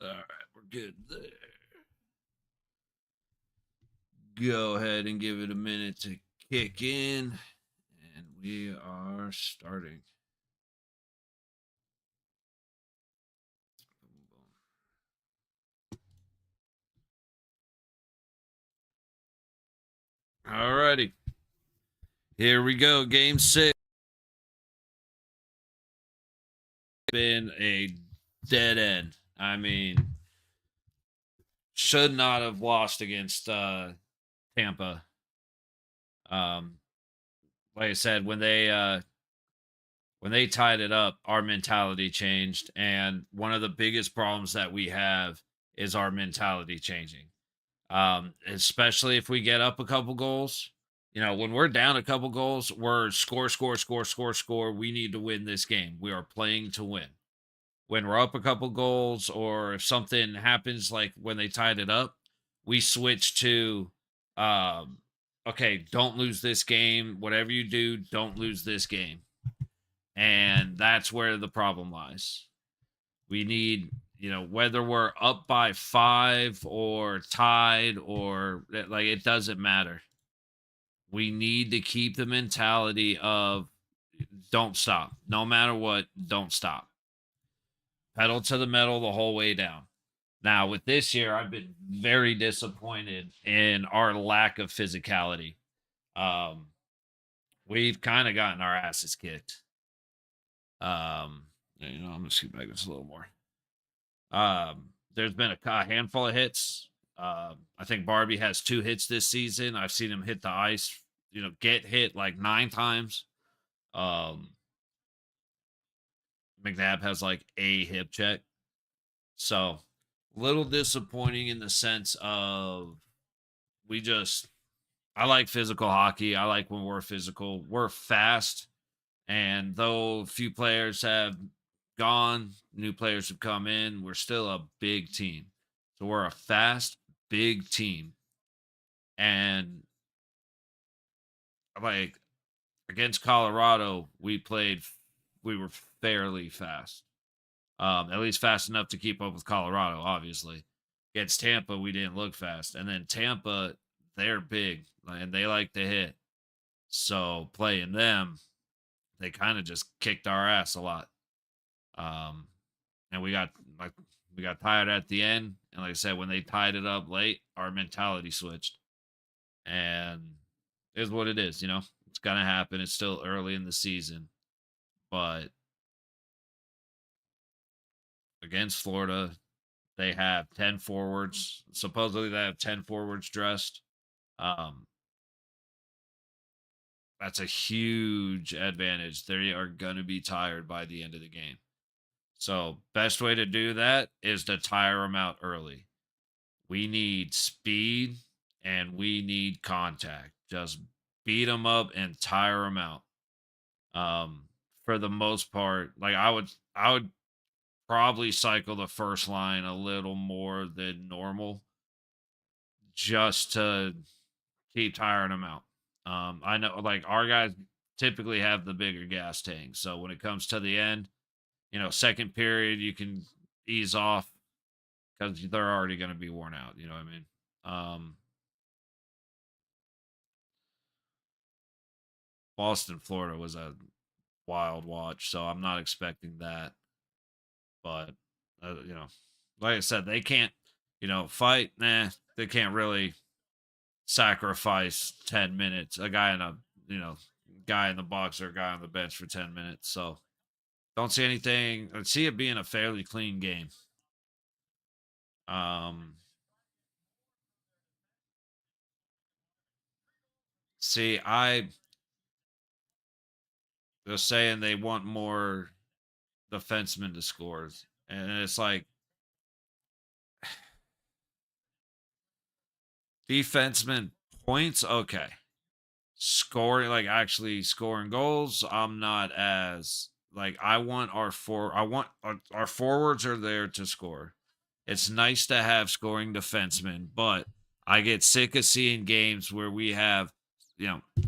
All right, we're good there. Go ahead and give it a minute to kick in, and we are starting. All righty. Here we go. Game 6. Been a dead end. I mean, should not have lost against Tampa. Like I said, when they tied it up, our mentality changed, and one of the biggest problems that we have is our mentality changing. Especially if we get up a couple goals. You know, when we're down a couple goals, we're score, score, score, score, score. We need to win this game. We are playing to win. When we're up a couple goals, or if something happens like when they tied it up, we switch to um okay, don't lose this game. Whatever you do, don't lose this game. And that's where the problem lies. We need, whether we're up by 5 or tied, or like, it doesn't matter. We need to keep the mentality of don't stop. No matter what, don't stop. Pedal to the metal the whole way down. Now, with this year, I've been very disappointed in our lack of physicality. Um, we've kind of gotten our asses kicked. I'm gonna scoot back this a little more. There's been a handful of hits. I think Barbie has 2 hits this season. I've seen him hit the ice, get hit like 9 times. McNabb has like a hip check. So, little disappointing in the sense of I like physical hockey. I like when we're physical. We're fast. And though a few players have gone, new players have come in, we're still a big team. So we're a fast, big team. And like against Colorado, we were fairly fast. At least fast enough to keep up with Colorado, obviously. Against Tampa, we didn't look fast. And then Tampa, they're big and they like to hit. So playing them, they kind of just kicked our ass a lot. And we got tired at the end. And like I said, when they tied it up late, our mentality switched. And it is what it is, It's gonna happen. It's still early in the season. But against Florida, they have 10 forwards. Supposedly they have 10 forwards dressed. Um, that's a huge advantage. They are gonna be tired by the end of the game. So best way to do that is to tire them out early. We need speed and we need contact. Just beat them up and tire them out. For the most part, like I would probably cycle the first line a little more than normal just to keep tiring them out. I know like our guys typically have the bigger gas tank. So when it comes to the end, second period, you can ease off because they're already going to be worn out. You know what I mean? Um, Boston, Florida was a wild watch, so I'm not expecting that. But like I said, they can't, fight. Nah, they can't really sacrifice 10 minutes. A guy in a, guy in the box or a guy on the bench for 10 minutes. So don't see anything. I see it being a fairly clean game. Um, See, they're saying they want more defensemen to score, and it's like defenseman points, okay. Scoring, like actually scoring goals, I'm not as like I want our forwards are there to score. It's nice to have scoring defensemen, but I get sick of seeing games where we have,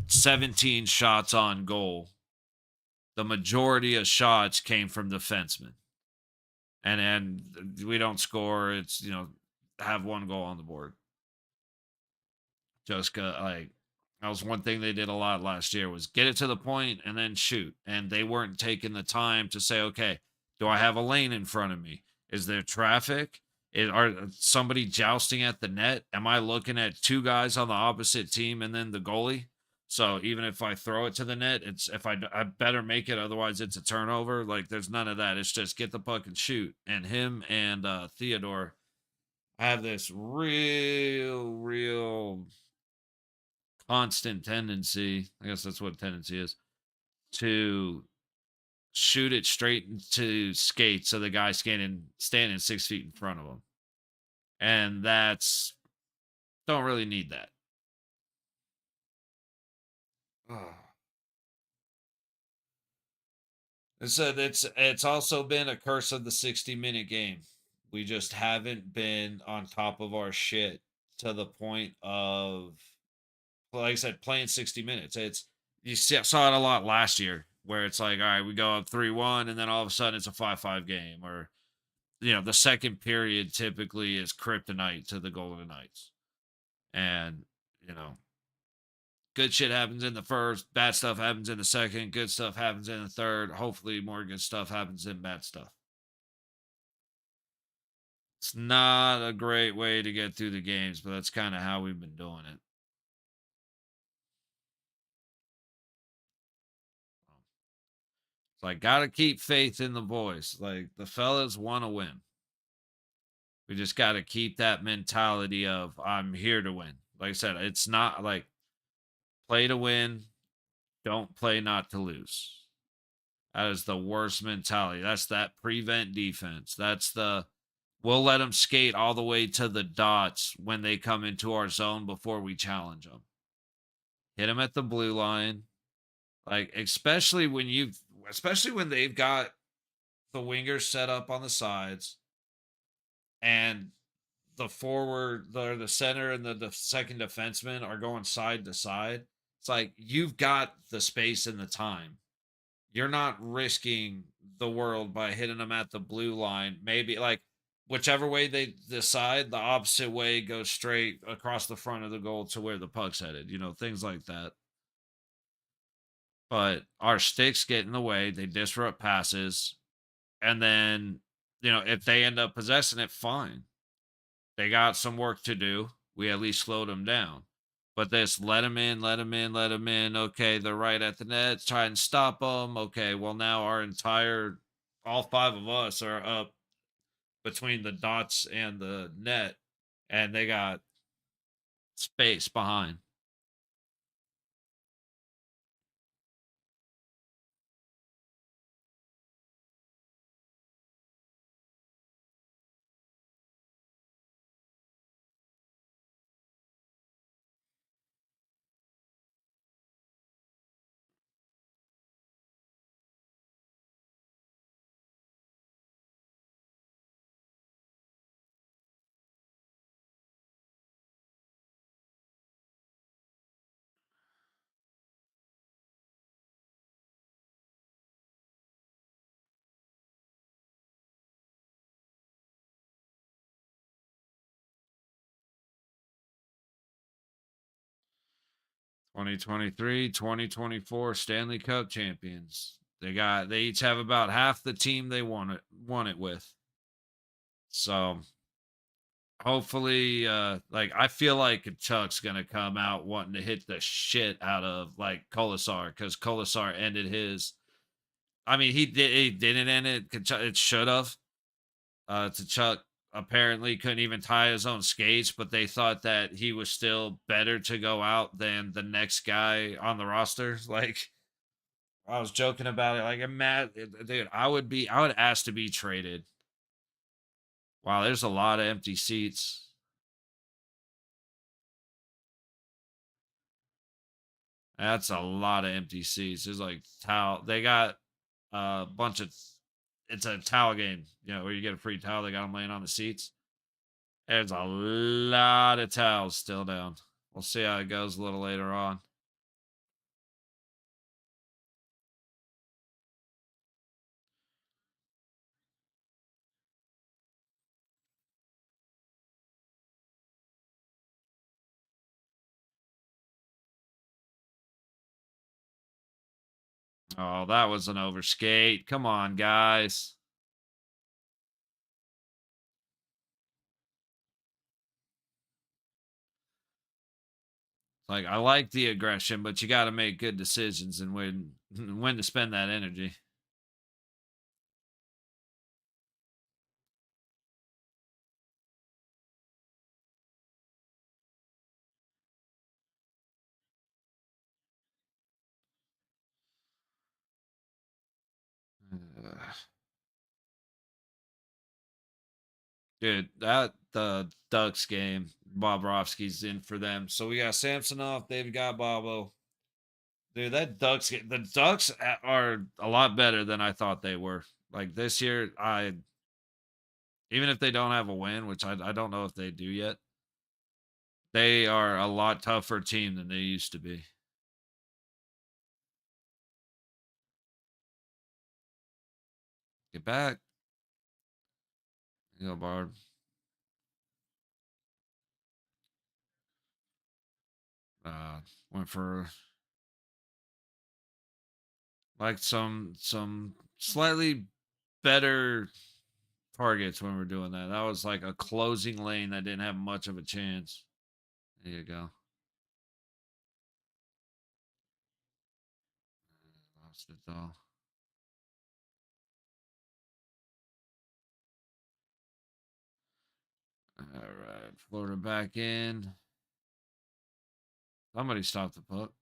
17 shots on goal. The majority of shots came from defensemen. and we don't score. It's have one goal on the board. Just like that was one thing they did a lot last year was get it to the point and then shoot. And they weren't taking the time to say, okay, do I have a lane in front of me? Is there traffic? Are somebody jousting at the net? Am I looking at two guys on the opposite team and then the goalie? So even if I throw it to the net, it's if I better make it, otherwise it's a turnover. Like there's none of that. It's just get the puck and shoot. And him and Theodore have this real constant tendency, I guess that's what tendency is, to shoot it straight into skates so the guy standing 6 feet in front of him. And that's don't really need that. Oh. It's also been a curse of the 60-minute game. We just haven't been on top of our shit to the point of, like I said, playing 60 minutes. Saw it a lot last year where it's like, all right, we go up 3-1 and then all of a sudden it's a 5-5 game, or the second period typically is kryptonite to the Golden Knights. And, you know, good shit happens in the first, bad stuff happens in the second, good stuff happens in the third. Hopefully more good stuff happens in bad stuff. It's not a great way to get through the games, but that's kind of how we've been doing it. So I gotta keep faith in the boys. Like the fellas want to win. We just gotta keep that mentality of I'm here to win. Like I said, it's not like play to win, don't play not to lose. That is the worst mentality. That's that prevent defense. That's the we'll let them skate all the way to the dots when they come into our zone before we challenge them. Hit them at the blue line. Like especially when they've got the wingers set up on the sides and the forward, the center and the second defenseman are going side to side. It's like you've got the space and the time. You're not risking the world by hitting them at the blue line. Maybe like whichever way they decide, the opposite way goes straight across the front of the goal to where the puck's headed, things like that. But our sticks get in the way, they disrupt passes, and then, if they end up possessing it, fine. They got some work to do. We at least slowed them down. But this let them in, let them in, let them in. Okay, they're right at the net. Try and stop them. Okay, well now all five of us are up between the dots and the net, and they got space behind. 2023, 2024 Stanley Cup champions. They each have about half the team they want it with. So hopefully, like I feel like Chuck's gonna come out wanting to hit the shit out of like Kolasar because Kolasar ended his. I mean, he didn't end it. It should have. To Chuck apparently couldn't even tie his own skates, but they thought that he was still better to go out than the next guy on the roster. Like I was joking about it. Like I'm mad, dude. I would ask to be traded. Wow, there's a lot of empty seats. That's a lot of empty seats. There's like towel. They got a bunch of. It's a towel game, where you get a free towel. They got them laying on the seats. There's a lot of towels still down. We'll see how it goes a little later on. Oh, that was an overskate. Come on, guys. Like I like the aggression, but you got to make good decisions and when to spend that energy. Ugh. Dude, that the Ducks game, Bobrovsky's in for them. So we got Samsonov, they've got Bobo. Dude, that the Ducks are a lot better than I thought they were. Like this year, I even if they don't have a win, which I don't know if they do yet, they are a lot tougher team than they used to be. Get back, you know, Barb. Uh, went for like some slightly better targets when we're doing that. That was like a closing lane that didn't have much of a chance. There you go. Lost it though. All right, Florida back in. Somebody stop the puck.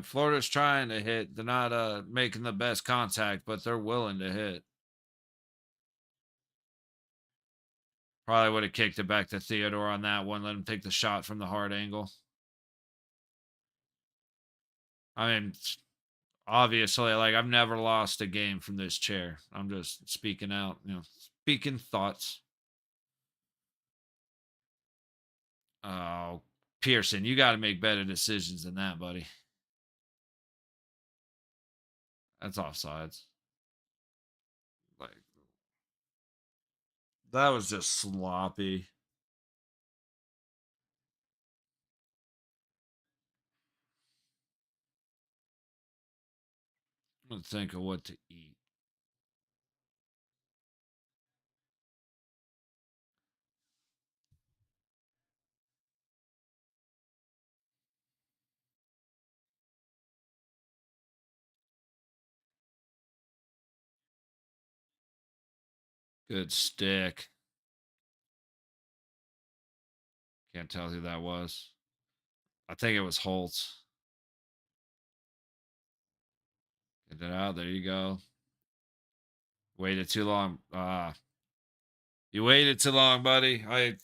Florida's trying to hit. They're not making the best contact, but they're willing to hit. Probably would have kicked it back to Theodore on that one. Let him take the shot from the hard angle. I mean, obviously, like I've never lost a game from this chair. I'm just speaking out, speaking thoughts. Oh, Pearson, you got to make better decisions than that, buddy. That's offsides. Like that was just sloppy. I'm gonna think of what to eat. Good stick. Can't tell who that was. I think it was Holtz. Get it out. There you go. Waited too long. You waited too long, buddy. If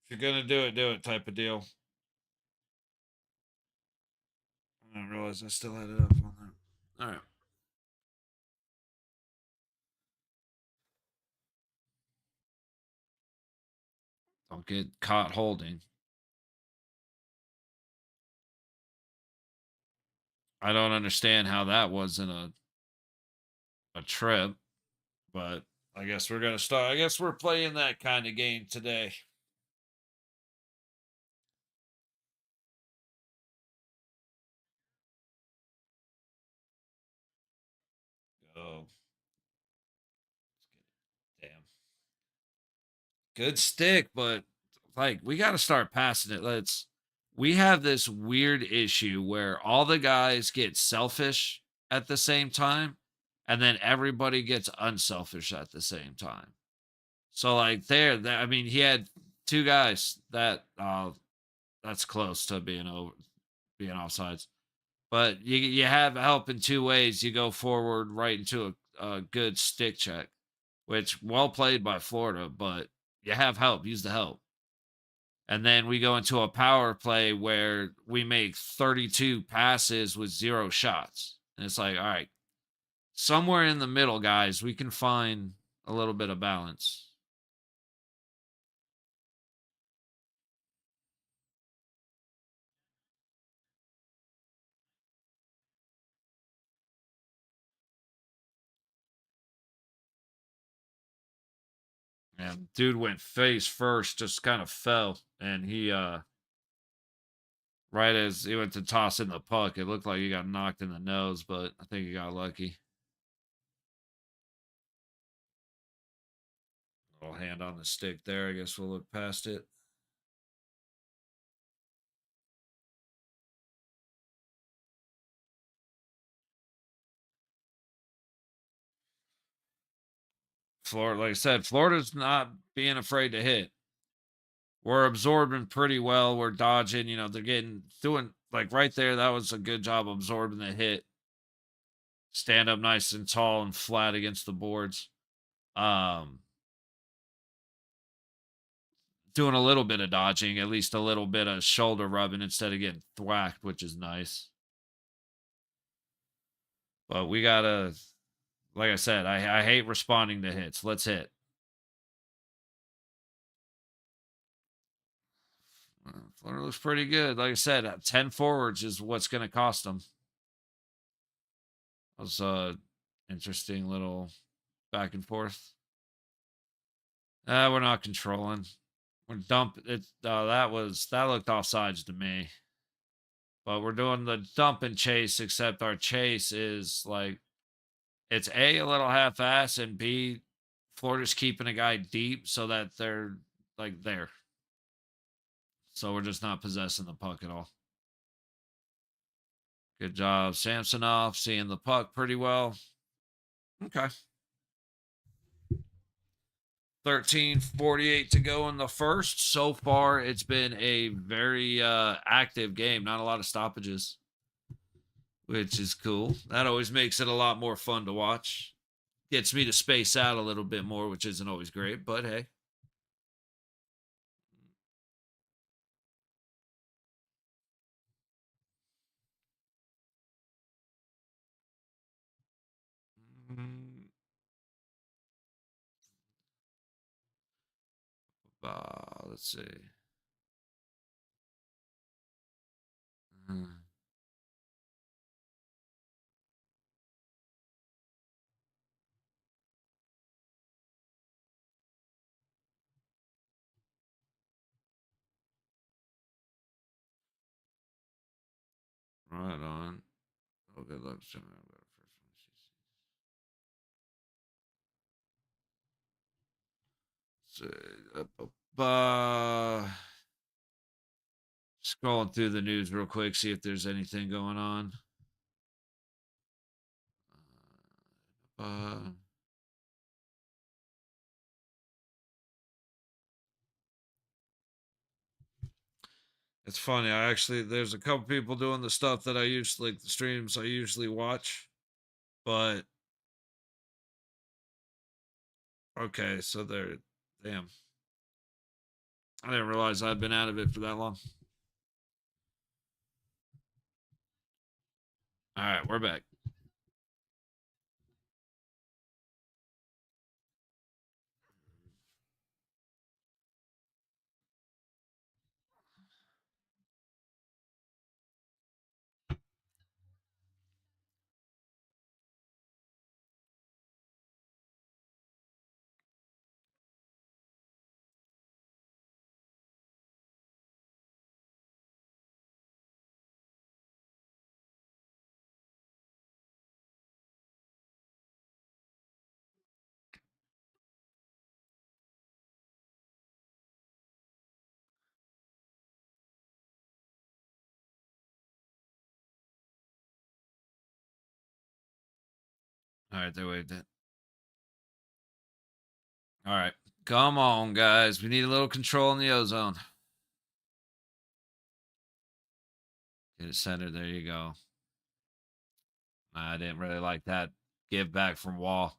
you're gonna do it type of deal. I didn't realize I still had it up on there. All right. Don't get caught holding. I don't understand how that wasn't a trip, but I guess we're gonna start. I guess we're playing that kind of game today. Oh, damn. Good stick, but like we got to start passing it. We have this weird issue where all the guys get selfish at the same time and then everybody gets unselfish at the same time. So like I mean he had two guys that's close to being offsides. But you have help in two ways. You go forward right into a good stick check, which well played by Florida, but you have help. Use the help. And then we go into a power play where we make 32 passes with zero shots. And it's like, all right, somewhere in the middle, guys, we can find a little bit of balance. And dude went face first, just kind of fell. And he Right as he went to toss in the puck, it looked like he got knocked in the nose, but I think he got lucky. Little hand on the stick there. I guess we'll look past it. Florida, like I said, Florida's not being afraid to hit. We're absorbing pretty well. We're dodging, they're doing like right there. That was a good job absorbing the hit. Stand up nice and tall and flat against the boards. Um, Doing a little bit of dodging, at least a little bit of shoulder rubbing instead of getting thwacked, which is nice. But we gotta, like I said, I hate responding to hits. Let's hit. Florida looks pretty good. Like I said, 10 forwards is what's going to cost them. That was a interesting little back and forth. We're not controlling. We're dump it. That looked offsides to me. But we're doing the dump and chase, except our chase is like it's a little half ass, and B, Florida's keeping a guy deep so that they're like there. So we're just not possessing the puck at all. Good job, Samsonov, seeing the puck pretty well. Okay. 13:48 to go in the first. So far, it's been a very active game. Not a lot of stoppages, which is cool. That always makes it a lot more fun to watch. Gets me to space out a little bit more, which isn't always great, but hey. Mm, let's see. Mm, right on. Oh, good luck. So, scrolling through the news real quick, see if there's anything going on. Uh, it's funny. There's a couple people doing the stuff that I usually, like the streams I usually watch, but okay, so damn. I didn't realize I'd been out of it for that long. All right, we're back. All right, there, wait. All right, come on, guys. We need a little control in the ozone. Get it centered. There you go. I didn't really like that give back from Wall.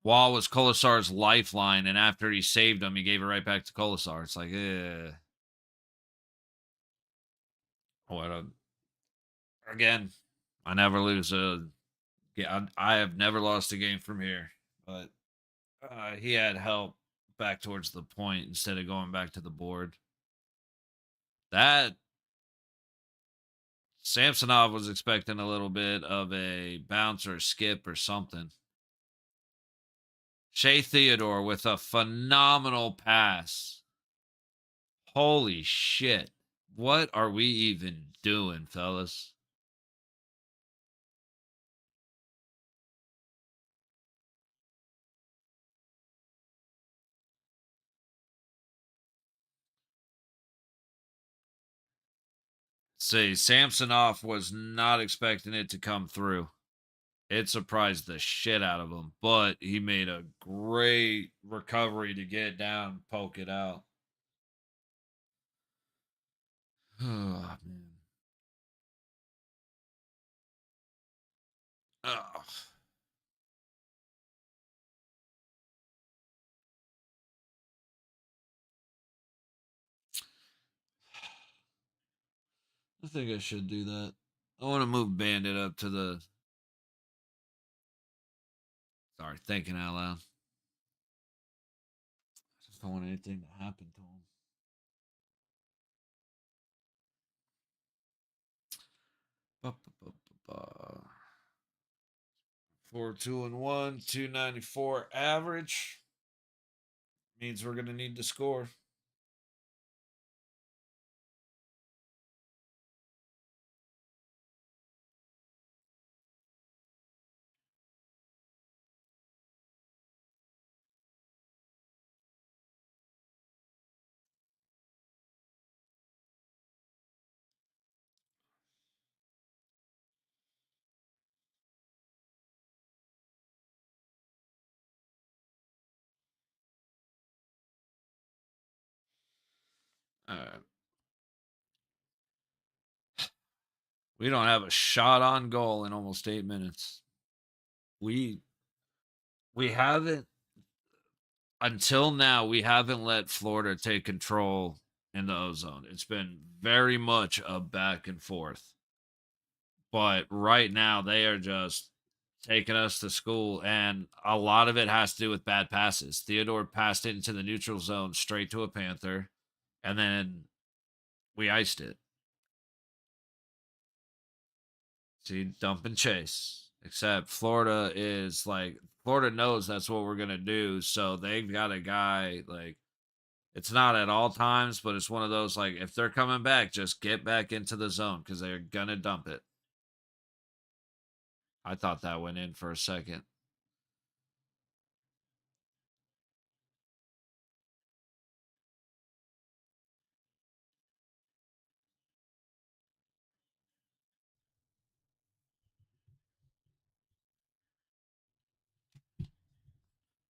Wall was Kolasar's lifeline, and after he saved him, he gave it right back to Kolasar. It's like, what a, again, I never lose a. Yeah, I have never lost a game from here, but he had help back towards the point instead of going back to the board. That Samsonov was expecting a little bit of a bounce or a skip or something. Shea Theodore with a phenomenal pass. Holy shit. What are we even doing, fellas? See, Samsonov was not expecting it to come through. It surprised the shit out of him, but he made a great recovery to get down, poke it out. Oh, man. Ugh. I think I should do that. I want to move Bandit up to the. Sorry, thinking out loud. I just don't want anything to happen to him. Ba, ba, ba, ba, ba. 4, 2, and 1, 294 average means we're going to need to score. All right. We don't have a shot on goal in almost 8 minutes. We we haven't until now. We haven't let Florida take control in the ozone. It's been very much a back and forth. But right now they are just taking us to school, and a lot of it has to do with bad passes. Theodore passed it into the neutral zone straight to a Panther, and then we iced it. See, dump and chase. Except Florida is like Florida knows that's what we're gonna do, so they've got a guy like it's not at all times, but it's one of those like if they're coming back, just get back into the zone because they're gonna dump it. I thought that went in for a second.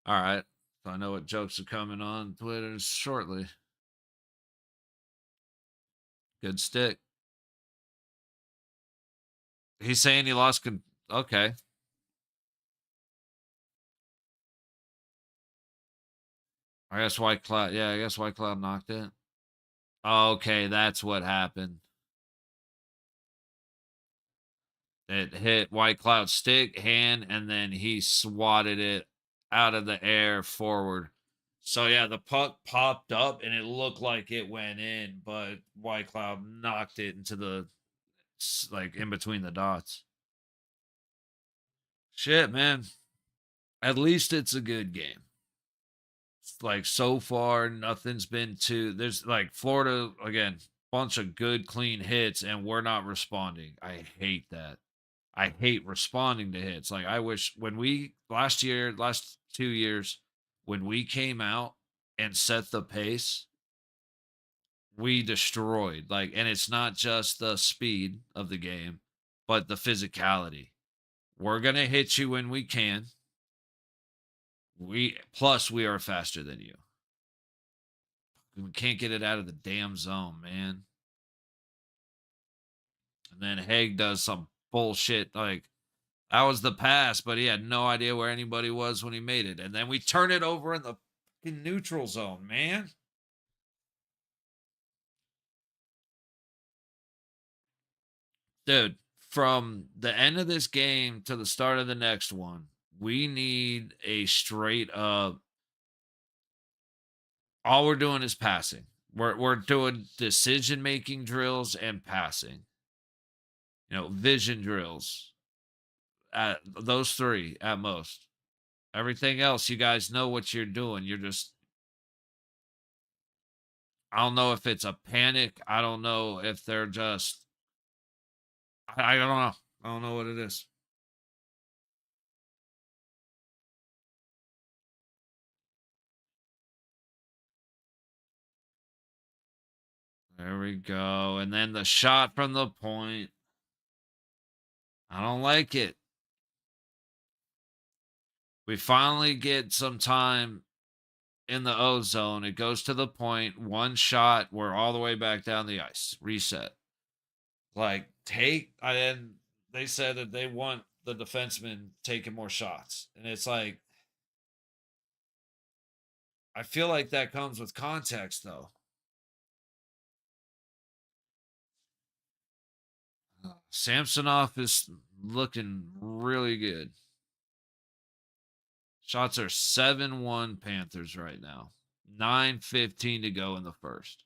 All right. So I know what jokes are coming on Twitter shortly. Good stick. He's saying he lost. Okay. I guess White Cloud. Yeah, I guess White Cloud knocked it. Okay, that's what happened. It hit White Cloud's stick, hand, and then he swatted it out of the air forward. So yeah, the puck popped up and it looked like it went in, but White Cloud knocked it into the like in between the dots. Shit, man. At least it's a good game. Like so far, nothing's been too. There's like Florida again, bunch of good clean hits, and we're not responding. I hate that. I hate responding to hits. Like I wish when we last year, last 2 years, when we came out and set the pace, we destroyed. Like, and it's not just the speed of the game, but the physicality. We're gonna hit you when we can. We are faster than you. We can't get it out of the damn zone, man. And then Haig does some bullshit like that was the pass, but he had no idea where anybody was when he made it. And then we turn it over in the neutral zone, man. Dude, from the end of this game to the start of the next one, we need a straight up all we're doing is passing. We're doing decision making drills and passing. Vision drills. At those three at most. Everything else, you guys know what you're doing. You're just I don't know if it's a panic. I don't know if they're just I don't know. I don't know what it is. There we go. And then the shot from the point. I don't like it. We finally get some time in the O zone. It goes to the point, one shot, we're all the way back down the ice. Reset. Like, take, and they said that they want the defenseman taking more shots. And it's like, I feel like that comes with context, though. Samsonov is looking really good. Shots are 7-1 Panthers right now. 9:15 to go in the first.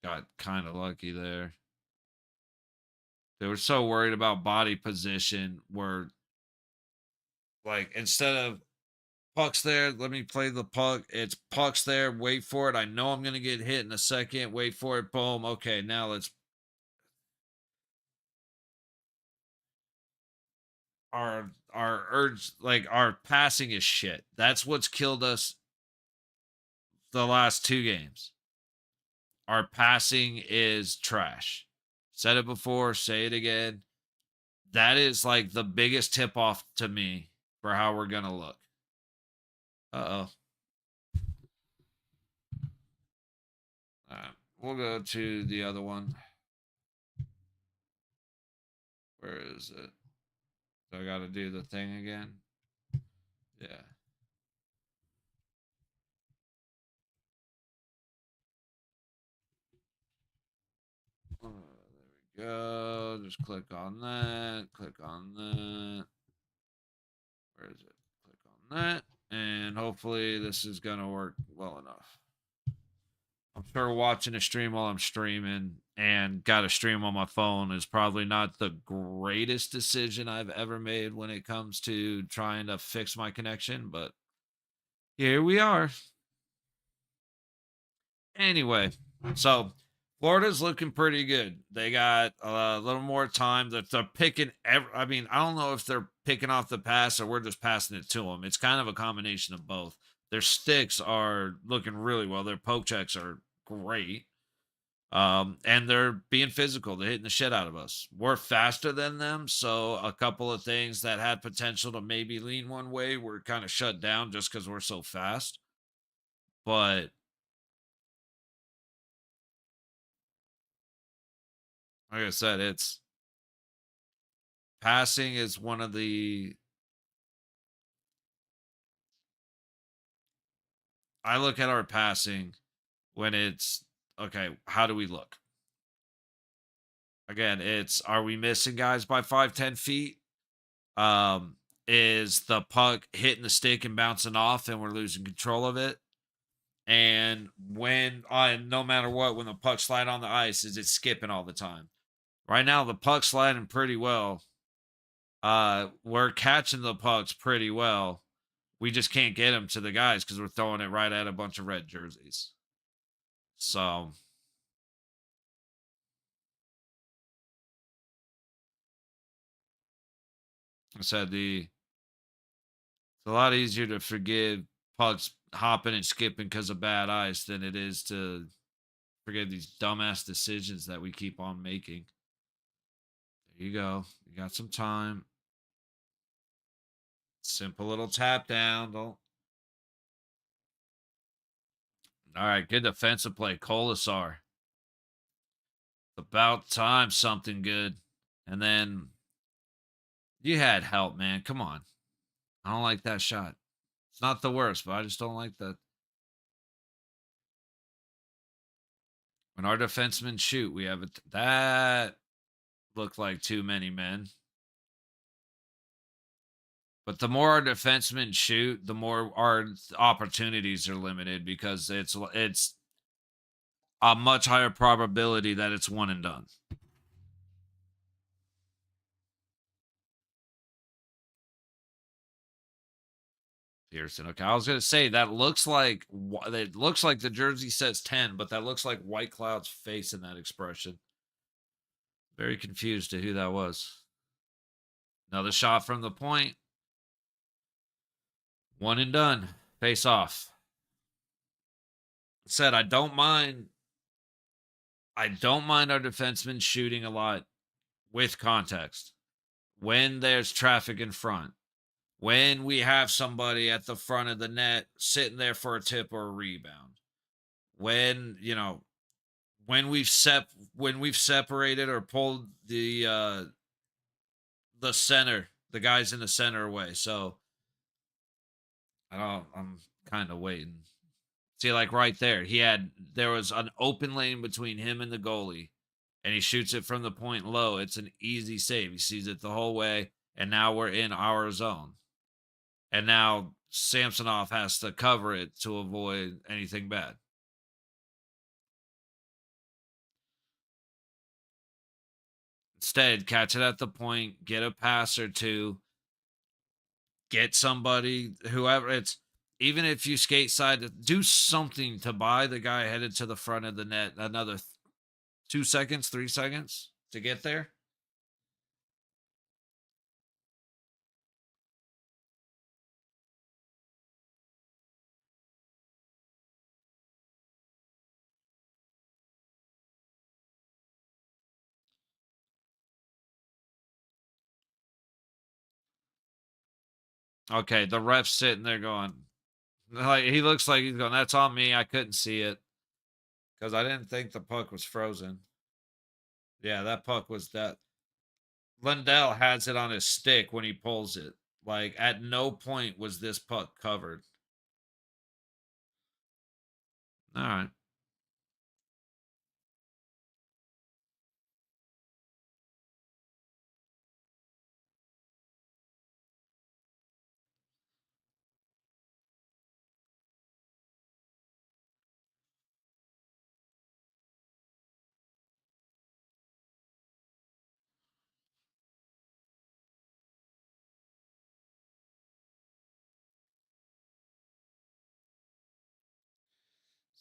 Got kind of lucky there. They were so worried about body position where, like, instead of puck's there, let me play the puck. It's puck's there, wait for it. I know I'm going to get hit in a second. Wait for it. Boom. Okay, now let's our urge, like our passing is shit. That's what's killed us the last two games. Our passing is trash. Said it before, say it again. That is like the biggest tip off to me for how we're going to look. Uh-oh. We'll go to the other one. Where is it? Do I got to do the thing again? Yeah. There we go. Just click on that. Click on that. Where is it? Click on that. And hopefully this is going to work well enough. I'm sure watching a stream while I'm streaming and got a stream on my phone is probably not the greatest decision I've ever made when it comes to trying to fix my connection, but here we are. Anyway, so Florida's looking pretty good. They got a little more time that they're picking. I mean, I don't know if they're picking off the pass or we're just passing it to them. It's kind of a combination of both. Their sticks are looking really well. Their poke checks are great. And they're being physical. They're hitting the shit out of us. We're faster than them. So a couple of things that had potential to maybe lean one way were kind of shut down just because we're so fast. But like I said, it's passing is one of the I look at our passing when it's okay, how do we look? Again, it's are we missing guys by 5-10 feet? Um, is the puck hitting the stick and bouncing off and we're losing control of it? And when no matter what, when the puck slide on the ice, is it skipping all the time? Right now, the puck's sliding pretty well. We're catching the pucks pretty well. We just can't get them to the guys because we're throwing it right at a bunch of red jerseys. So I said it's a lot easier to forgive pucks hopping and skipping because of bad ice than it is to forgive these dumbass decisions that we keep on making. There you go. You got some time. Simple little tap down. Don't. All right, good defensive play. Colasar. About time something good. And then you had help, man. Come on. I don't like that shot. It's not the worst, but I just don't like that. When our defensemen shoot, we have it. That looked like too many men. But the more our defensemen shoot, the more our opportunities are limited because it's a much higher probability that it's one and done. Pearson. Okay, I was gonna say that looks like it looks like the jersey says 10, but that looks like White Cloud's face in that expression. Very confused to who that was. Another shot from the point. One and done. Face off. Said I don't mind our defensemen shooting a lot with context. When there's traffic in front. When we have somebody at the front of the net sitting there for a tip or a rebound. When, when we've separated or pulled the center, the guys in the center away. So I'm kind of waiting. See, like right there, there was an open lane between him and the goalie, and he shoots it from the point low. It's an easy save. He sees it the whole way, and now we're in our zone. And now Samsonov has to cover it to avoid anything bad. Instead, catch it at the point, get a pass or two, get somebody, whoever it's, even if you skate side, do something to buy the guy headed to the front of the net another 2 seconds, 3 seconds to get there. Okay, the ref's sitting there going, like, he looks like he's going, that's on me. I couldn't see it because I didn't think the puck was frozen. Yeah, that puck was that. Lundell has it on his stick when he pulls it. Like, at no point was this puck covered. All right.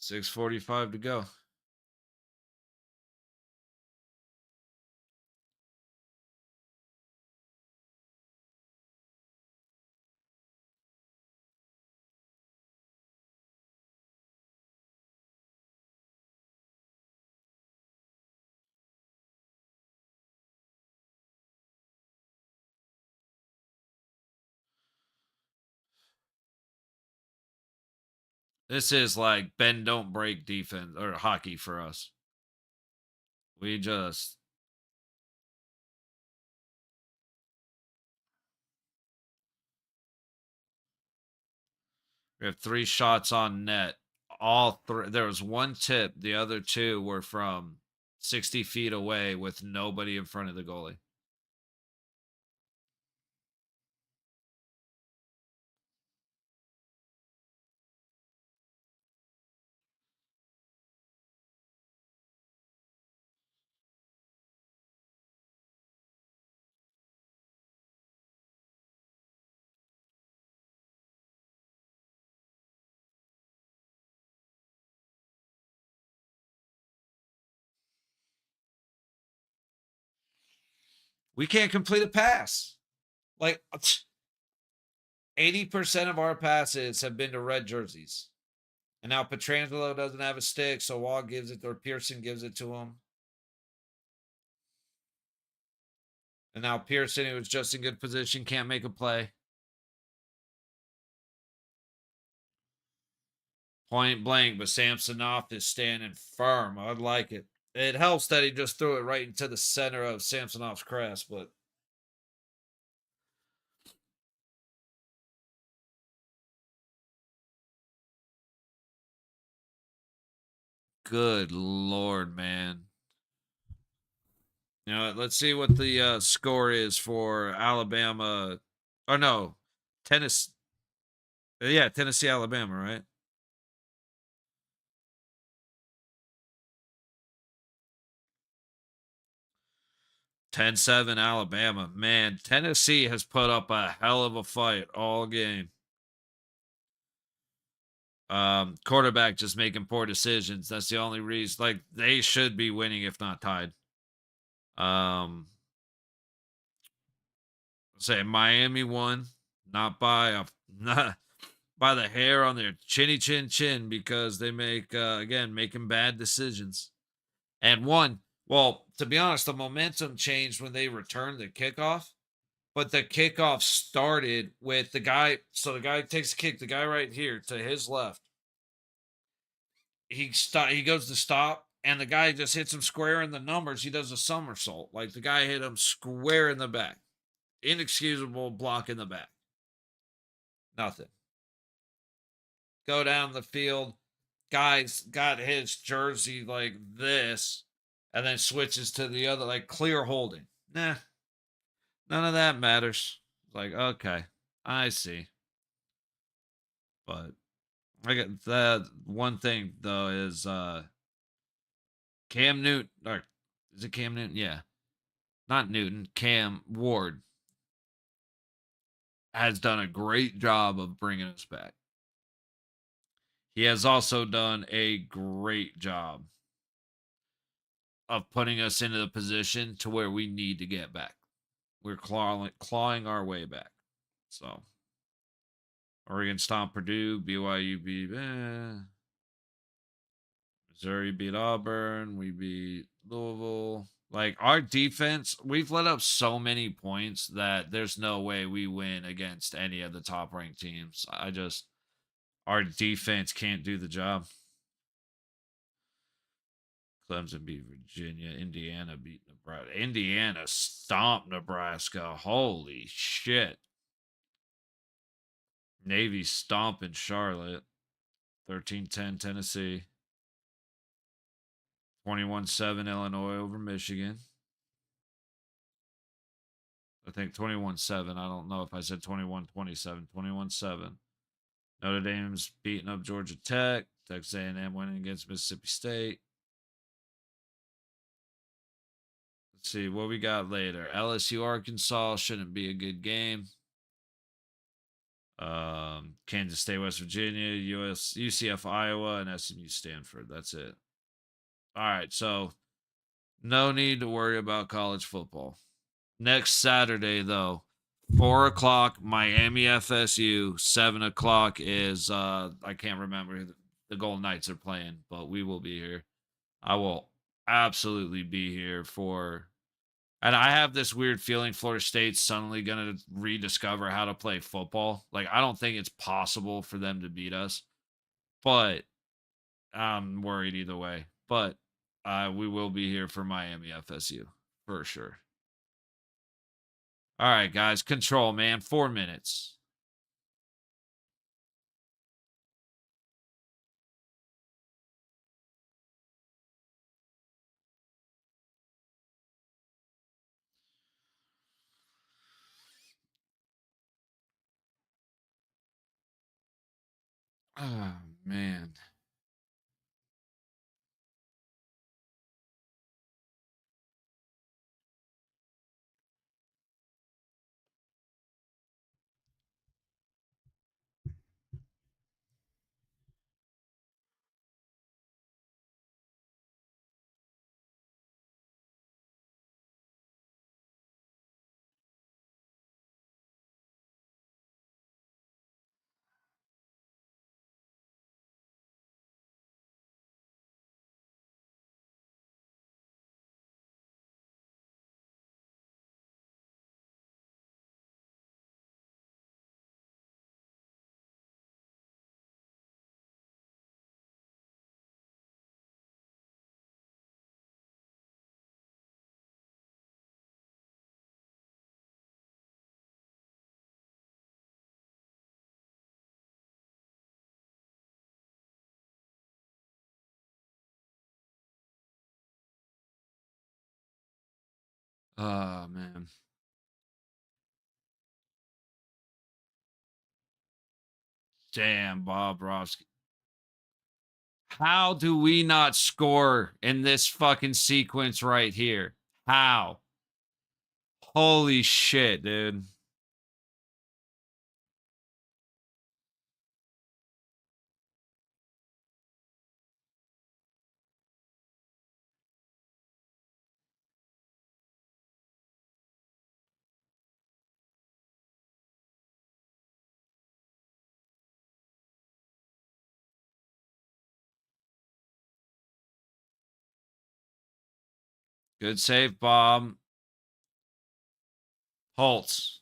.645 to go. This is like bend don't break defense or hockey for us. We just we have 3 shots on net. All three, there was one tip. The other two were from 60 feet away with nobody in front of the goalie. We can't complete a pass. Like 80% of our passes have been to red jerseys. And now Petrangelo doesn't have a stick, so Wall gives it, or Pearson gives it to him. And now Pearson, who was just in good position, can't make a play. Point blank, but Samsonov is standing firm. I like it. It helps that he just threw it right into the center of Samsonov's crest, but good Lord, man. Let's see what the score is for Alabama. Or no, Tennessee. Yeah, Tennessee, Alabama, right? 10-7 Alabama. Man, Tennessee has put up a hell of a fight all game. Quarterback just making poor decisions. That's the only reason. Like, they should be winning if not tied. Say Miami won, not by a not by the hair on their chinny chin chin because they make again making bad decisions. And one, well, to be honest, the momentum changed when they returned the kickoff. But the kickoff started with the guy. So the guy takes a kick, the guy right here to his left. He goes to stop, and the guy just hits him square in the numbers. He does a somersault. Like the guy hit him square in the back. Inexcusable block in the back. Nothing. Go down the field. Guy's got his jersey like this, and then switches to the other, like clear holding. Nah, none of that matters. Like, okay, I see. But I get that one thing though is Cam Newton, or is it Cam Newton? Yeah. Not Newton, Cam Ward has done a great job of bringing us back. He has also done a great job of putting us into the position to where we need to get back. We're clawing our way back. So, Oregon stomp Purdue, BYU beat Missouri beat Auburn, we beat Louisville. Like our defense, we've let up so many points that there's no way we win against any of the top ranked teams. Our defense can't do the job. Clemson beat Virginia. Indiana beat Nebraska. Indiana stomped Nebraska. Holy shit. Navy stomping Charlotte. 13-10 Tennessee. 21-7 Illinois over Michigan. I think 21-7. I don't know if I said 21-27. 21-7. Notre Dame's beating up Georgia Tech. Texas A&M winning against Mississippi State. Let's see what we got later. LSU Arkansas shouldn't be a good game. Kansas State West Virginia, UCF Iowa, and SMU Stanford. That's it. All right, so no need to worry about college football. Next Saturday though, 4 o'clock Miami FSU. 7 o'clock is I can't remember who the Golden Knights are playing, but we will be here. I will absolutely be here for. And I have this weird feeling Florida State's suddenly going to rediscover how to play football. Like, I don't think it's possible for them to beat us, but I'm worried either way. But we will be here for Miami FSU for sure. All right, guys, control, man. 4 minutes. Oh, man. Oh, man. Damn, Bob Ross. How do we not score in this fucking sequence right here? How? Holy shit, dude. Good save, Bob. Holtz.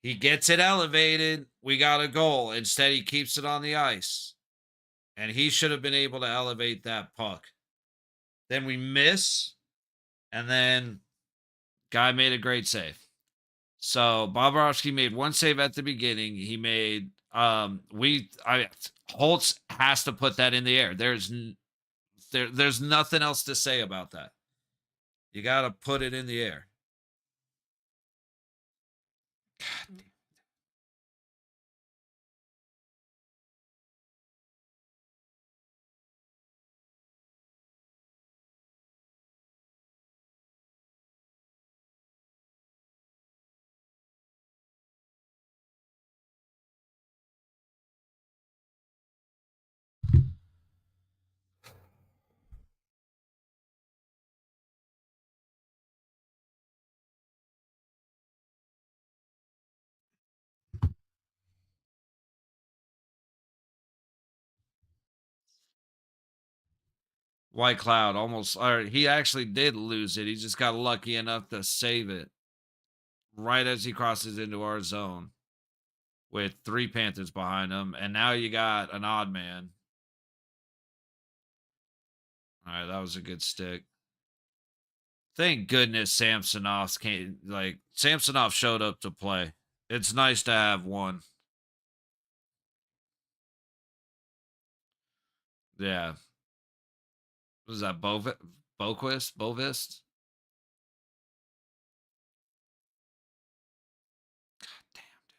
He gets it elevated. We got a goal. Instead, he keeps it on the ice. And he should have been able to elevate that puck. Then we miss. And then guy made a great save. So Bobrovsky made one save at the beginning. He made Holtz has to put that in the air. There's nothing else to say about that. You got to put it in the air. God damn. White Cloud almost, or he actually did lose it. He just got lucky enough to save it right as he crosses into our zone with 3 Panthers behind him. And now you got an odd man. All right, that was a good stick. Thank goodness Samsonov showed up to play. It's nice to have one. Yeah. Was that Boquist? Bovist? God damn, dude.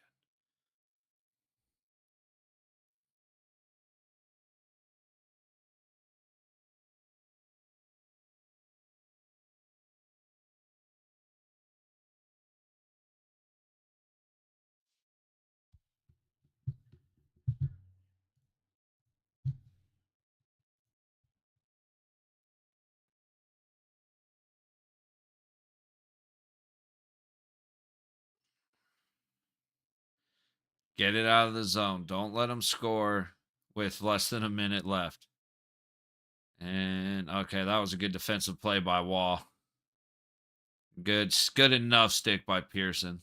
Get it out of the zone. Don't let them score with less than a minute left. And okay, that was a good defensive play by Wall. Good enough stick by Pearson.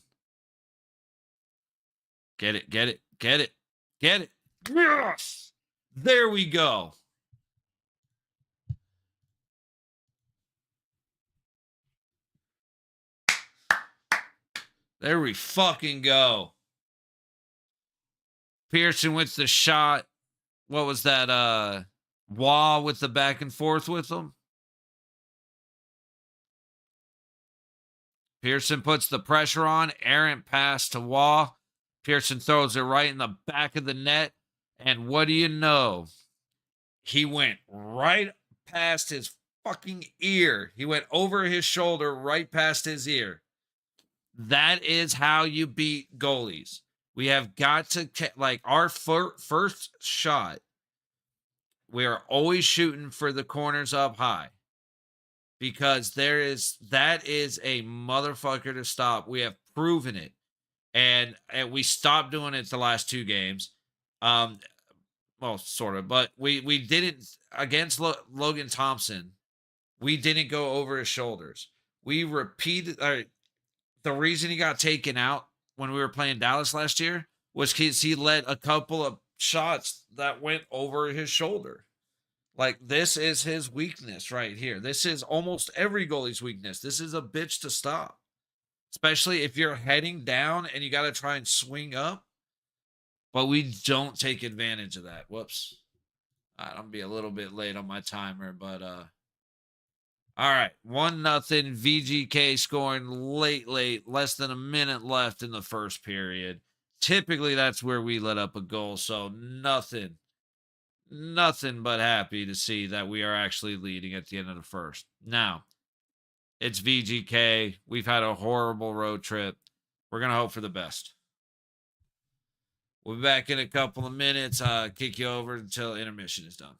Get it, get it, get it, get it. Yes! There we go. There we fucking go. Pearson with the shot. What was that? Wah with the back and forth with them. Pearson puts the pressure on. Errant pass to Wah. Pearson throws it right in the back of the net. And what do you know? He went right past his fucking ear. He went over his shoulder right past his ear. That is how you beat goalies. We have got to, like, our first shot, we are always shooting for the corners up high because that is a motherfucker to stop. We have proven it. And we stopped doing it the last 2 games. Well, sort of, but we didn't against Logan Thompson. We didn't go over his shoulders. We repeated. The reason he got taken out when we were playing Dallas last year was because he let a couple of shots that went over his shoulder. Like, this is his weakness right here. This is almost every goalie's weakness. This is a bitch to stop, especially if you're heading down and you got to try and swing up. But we don't take advantage of that. Whoops. All right, I'm gonna be a little bit late on my timer, but all right, 1-0 VGK scoring late, less than a minute left in the first period. Typically, that's where we let up a goal, so nothing but happy to see that we are actually leading at the end of the first. Now, It's VGK. We've had a horrible road trip. We're gonna hope for the best. We'll be back in a couple of minutes. Kick you over until intermission is done.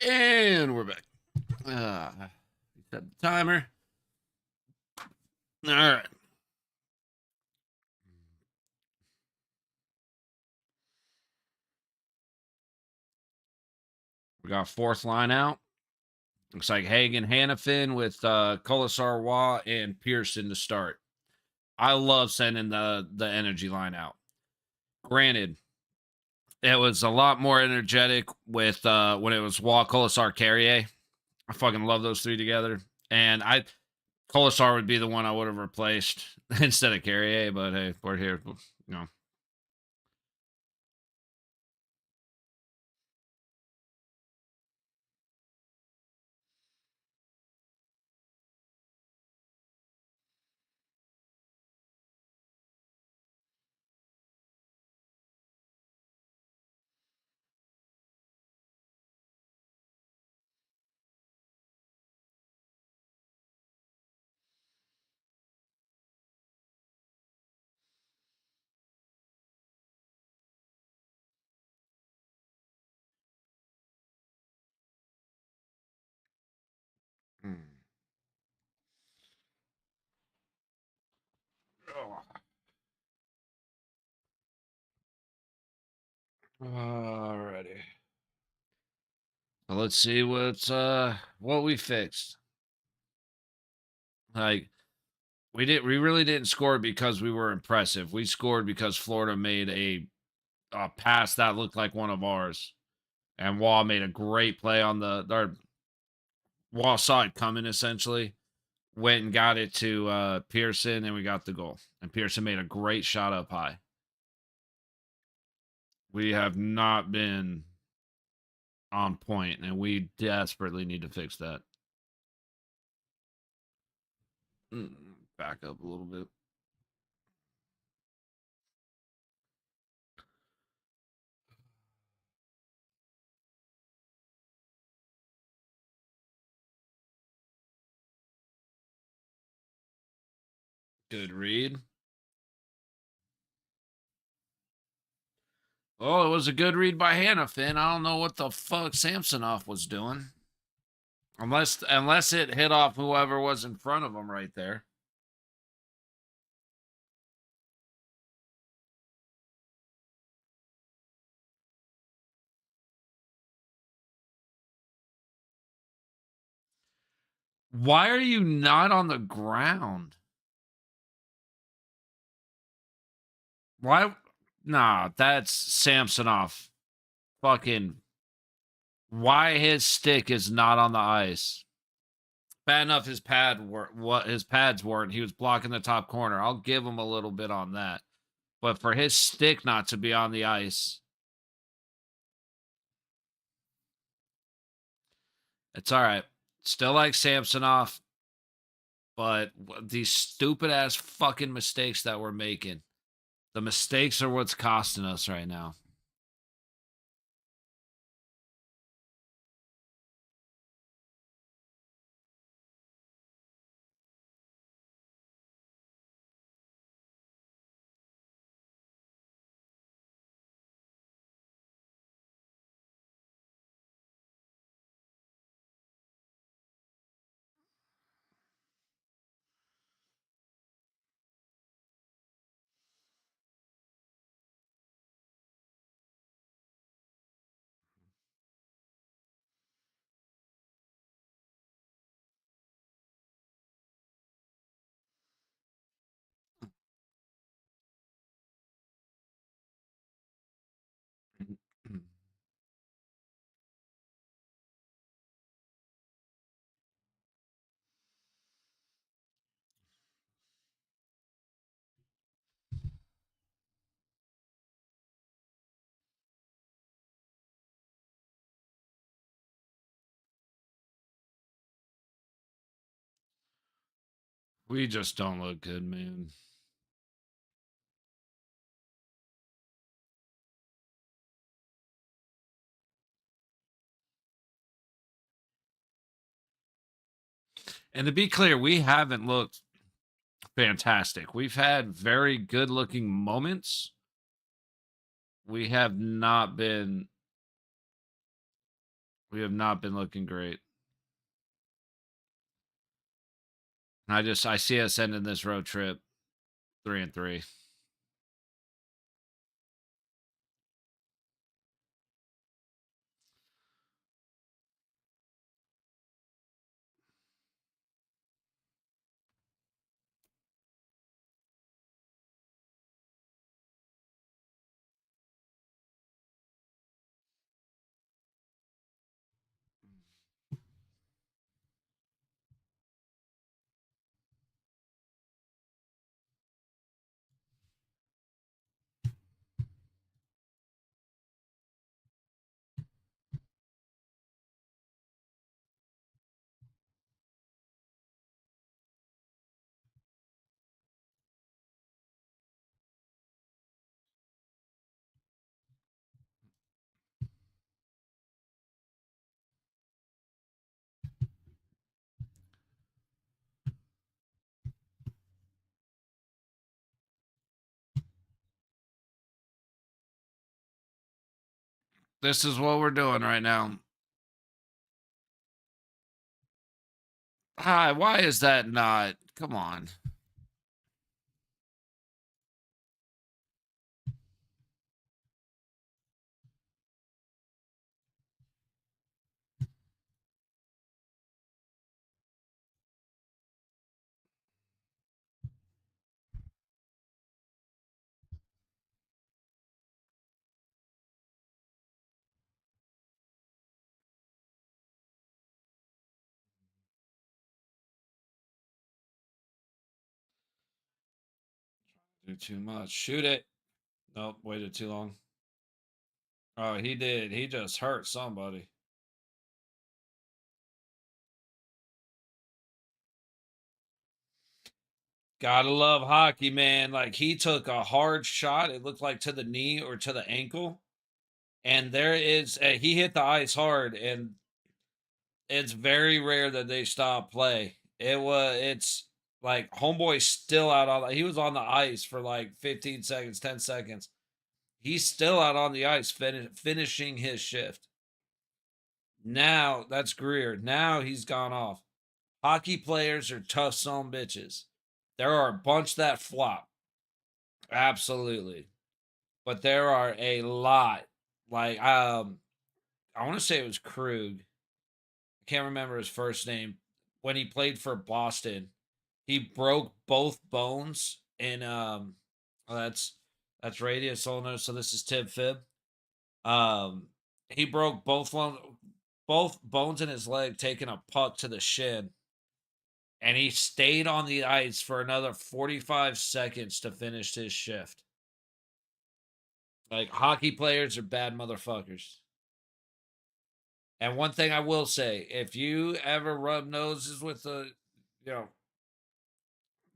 And we're back. Set the timer. All right. We got fourth line out. Looks like Hagen Hannafin with Colasar Waugh and Pearson to start. I love sending the energy line out. Granted, it was a lot more energetic with when it was Waugh, Colasar, Carrier. I fucking love those three together. And Colasar would be the one I would have replaced instead of Carrier, but hey, we're here. You know. Hmm. Alrighty. Well, let's see what we fixed. Like we really didn't score because we were impressive. We scored because Florida made a pass that looked like one of ours. And Wall made a great play on our Wall saw it coming essentially. Went and got it to Pearson and we got the goal. And Pearson made a great shot up high. We have not been on point and we desperately need to fix that. Back up a little bit. Good read. Oh, it was a good read by Hannafin. I don't know what the fuck Samsonoff was doing. Unless it hit off whoever was in front of him right there. Why are you not on the ground? Why? Nah, that's Samsonoff. Fucking. Why his stick is not on the ice? Bad enough his pads weren't. He was blocking the top corner. I'll give him a little bit on that. But for his stick not to be on the ice, it's all right. Still like Samsonoff, but these stupid ass fucking mistakes that we're making. The mistakes are what's costing us right now. We just don't look good, man. And to be clear, we haven't looked fantastic. We've had very good looking moments. We have not been We have not been looking great. I see us ending this road trip 3-3. This is what we're doing right now. Hi, why is that not? Come on. Do too much. Shoot it. Nope, waited too long. Oh, he did. He just hurt somebody. Gotta love hockey, man. Like he took a hard shot. It looked like to the knee or to the ankle, and there is he hit the ice hard, and it's very rare that they stop play. It's like homeboy still out on. He was on the ice for like 15 seconds, 10 seconds. He's still out on the ice, finishing his shift. Now that's Greer. Now he's gone off. Hockey players are tough son bitches. There are a bunch that flop. Absolutely. But there are a lot. Like I want to say it was Krug. I can't remember his first name. When he played for Boston, he broke both bones in oh, that's Radius Solno, so this is Tib Fib. He broke both bones in his leg taking a puck to the shin, and he stayed on the ice for another 45 seconds to finish his shift. Like hockey players are bad motherfuckers. And one thing I will say, if you ever rub noses with you know,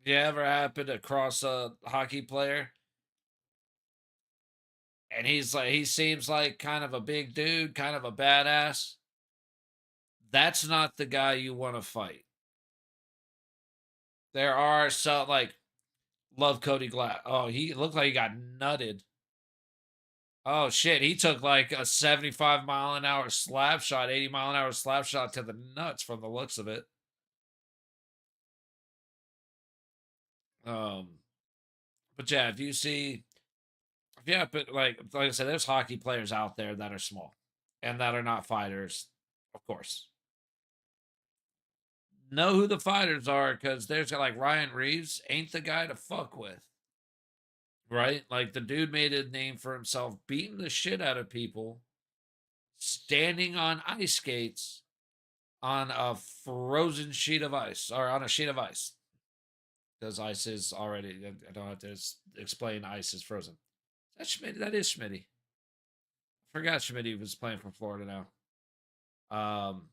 you ever happen to cross a hockey player and he seems like kind of a big dude, kind of a badass, that's not the guy you want to fight. There are some like love Cody Glass. Oh, he looked like he got nutted. Oh shit, he took like a 75-mile-an-hour slap shot, 80-mile-an-hour slap shot to the nuts from the looks of it. Um, but yeah, if you happen like I said, there's hockey players out there that are small and that are not fighters, of course. Know who the fighters are because there's like Ryan Reeves ain't the guy to fuck with. Right? Like the dude made a name for himself beating the shit out of people, standing on ice skates on a frozen sheet of ice or on a sheet of ice. Because ice is already, I don't have to explain ice is frozen. That's Schmidt. That is Schmitty. I forgot Schmitty was playing from Florida now. Um,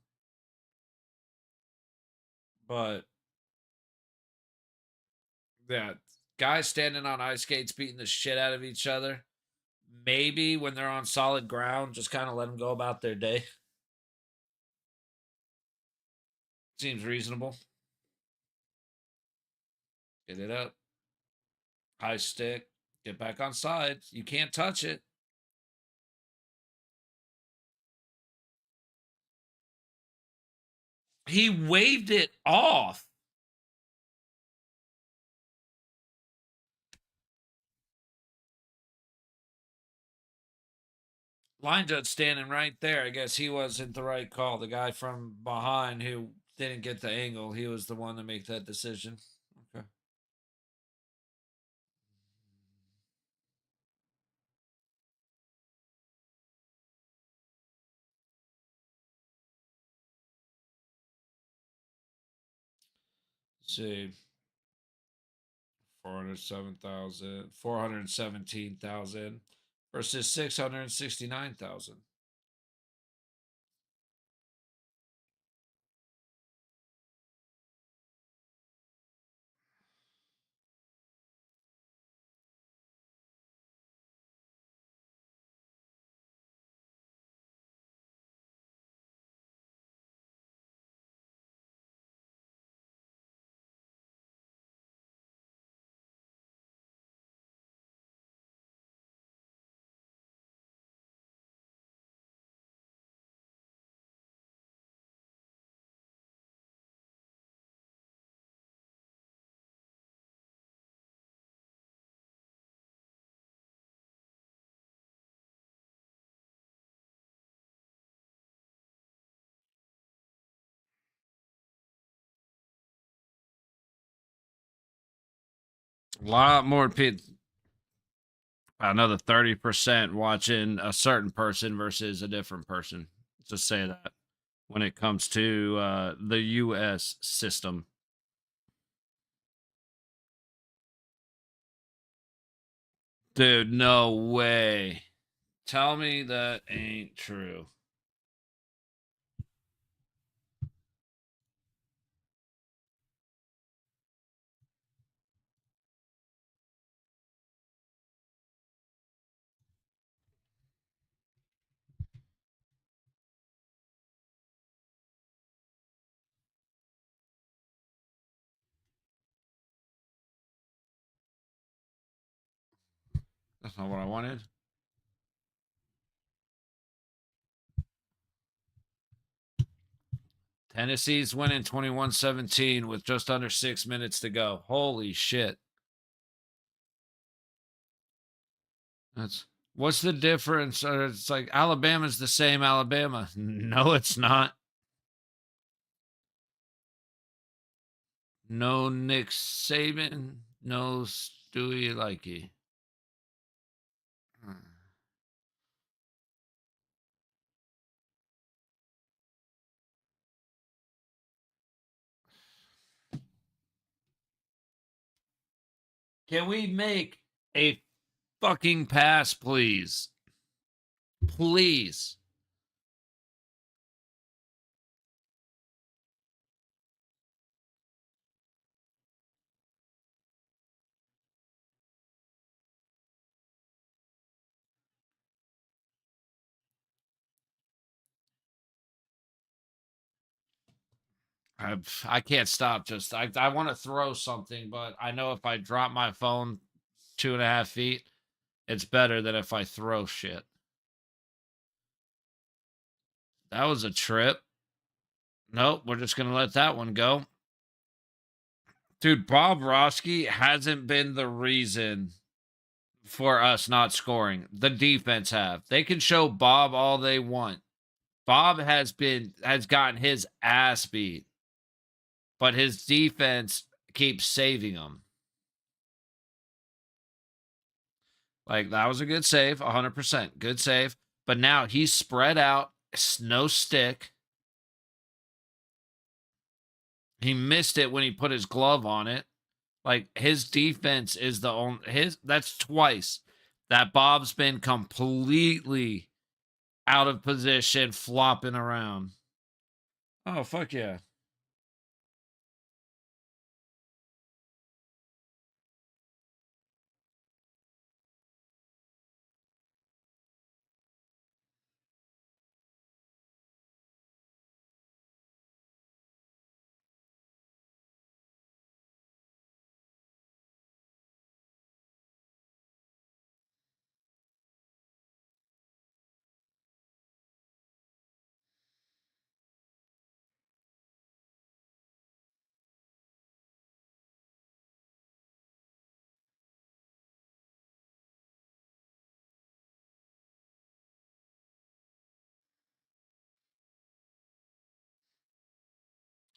but yeah, guys standing on ice skates beating the shit out of each other. Maybe when they're on solid ground, just kind of let them go about their day. Seems reasonable. Get it up. High stick. Get back on sides. You can't touch it. He waved it off. Line judge standing right there. I guess he wasn't the right call. The guy from behind who didn't get the angle, he was the one to make that decision. Okay. Let's see. 417,000 versus 669,000. A lot more people, another 30% watching a certain person versus a different person. Just say that when it comes to the US system. Dude, no way. Tell me that ain't true. That's not what I wanted. Tennessee's winning 21-17 with just under 6 minutes to go. Holy shit. That's what's the difference? It's like Alabama's the same Alabama. No, it's not. No Nick Saban, no Stewie Likey. Can we make a fucking pass, please? Please. I can't stop. Just I want to throw something, but I know if I drop my phone 2.5 feet, it's better than if I throw shit. That was a trip. Nope, we're just gonna let that one go. Dude, Bob Roski hasn't been the reason for us not scoring. The defense have. They can show Bob all they want. Bob has gotten his ass beat, but his defense keeps saving him. Like that was a good save, 100% good save. But now he's spread out, no stick. He missed it when he put his glove on it. Like his defense is the only his. That's twice that Bob's been completely out of position, flopping around. Oh fuck yeah!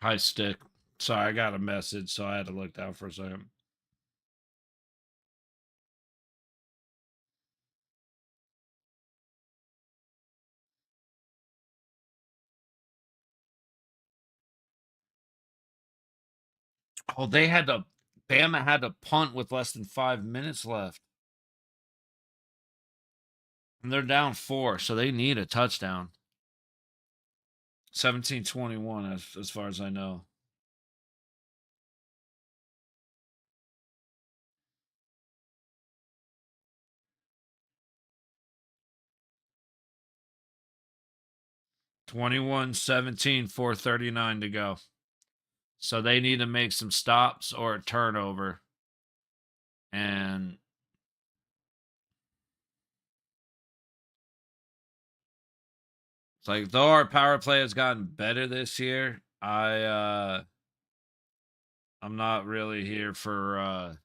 High stick. Sorry, I got a message, so I had to look down for a second. Oh, they had to. Bama had to punt with less than 5 minutes left. And they're down 4, so they need a touchdown. 17-21, as far as I know. Twenty-one 17, 4:39 to go. So they need to make some stops or a turnover. And it's like, though our power play has gotten better this year, I'm not really here for I'm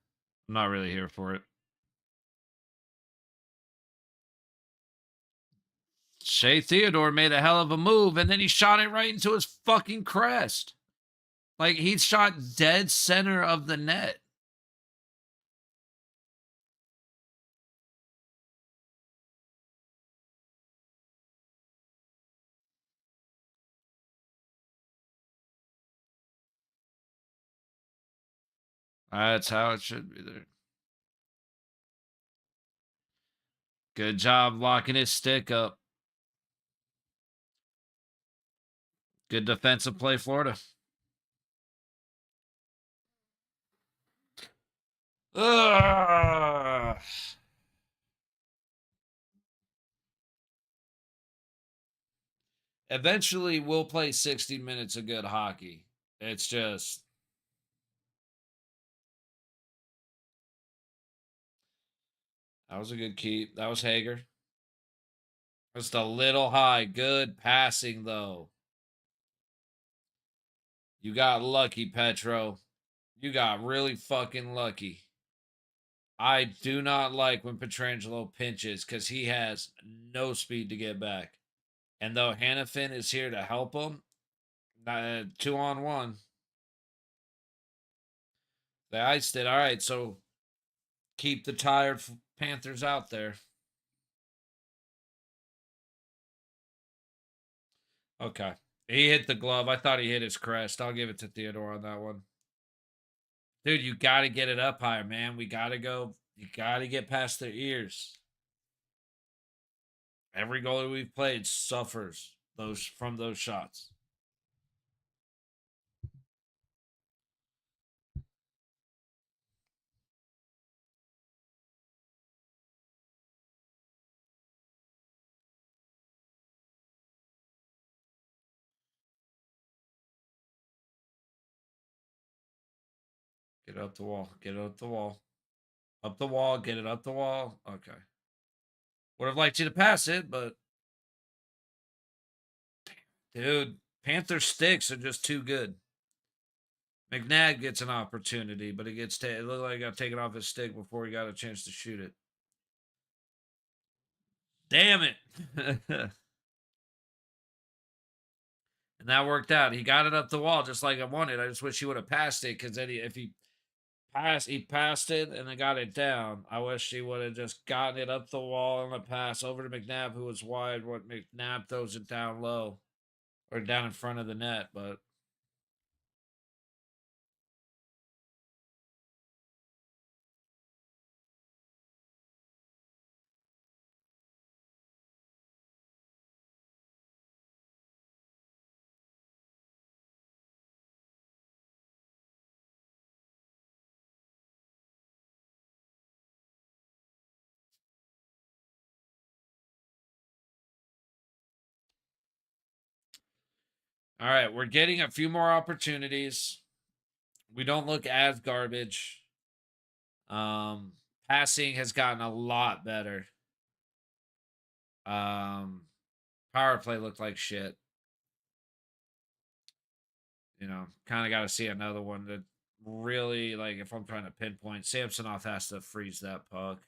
not really here for it. Shea Theodore made a hell of a move, and then he shot it right into his fucking crest. Like, he shot dead center of the net. That's how it should be there. Good job locking his stick up. Good defensive play, Florida. Ugh. Eventually, we'll play 60 minutes of good hockey. It's just. That was a good keep. That was Hager. Just a little high. Good passing, though. You got lucky, Petro. You got really fucking lucky. I do not like when Petrangelo pinches because he has no speed to get back. And though Hannafin is here to help him, 2-on-1. They iced it. All right, so keep the tired Panthers out there. Okay. He hit the glove. I thought he hit his crest. I'll give it to Theodore on that one. Dude, you got to get it up higher, man. We got to go. You got to get past their ears. Every goalie we've played suffers from those shots. Get it up the wall. Get it up the wall. Up the wall. Get it up the wall. Okay. Would have liked you to pass it, but dude, Panther sticks are just too good. McNabb gets an opportunity, but it looked like he got taken off his stick before he got a chance to shoot it. Damn it. And that worked out. He got it up the wall just like I wanted. I just wish he would have passed it because then if he passed it and then got it down. I wish he would have just gotten it up the wall on the pass over to McNabb, who was wide. What McNabb throws it down low or down in front of the net, but. All right, we're getting a few more opportunities. We don't look as garbage. Um, Passing has gotten a lot better. Power play looked like shit. Kind of got to see another one that really, like, if I'm trying to pinpoint, Samsonov has to freeze that puck.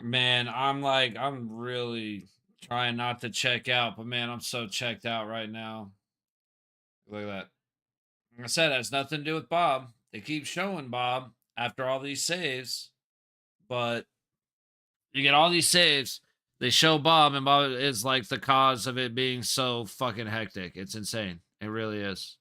Man, I'm really trying not to check out, but man, I'm so checked out right now. Look at that. Like I said, it has nothing to do with Bob. They keep showing Bob after all these saves, but you get all these saves. They show Bob, and Bob is like the cause of it being so fucking hectic. It's insane. It really is.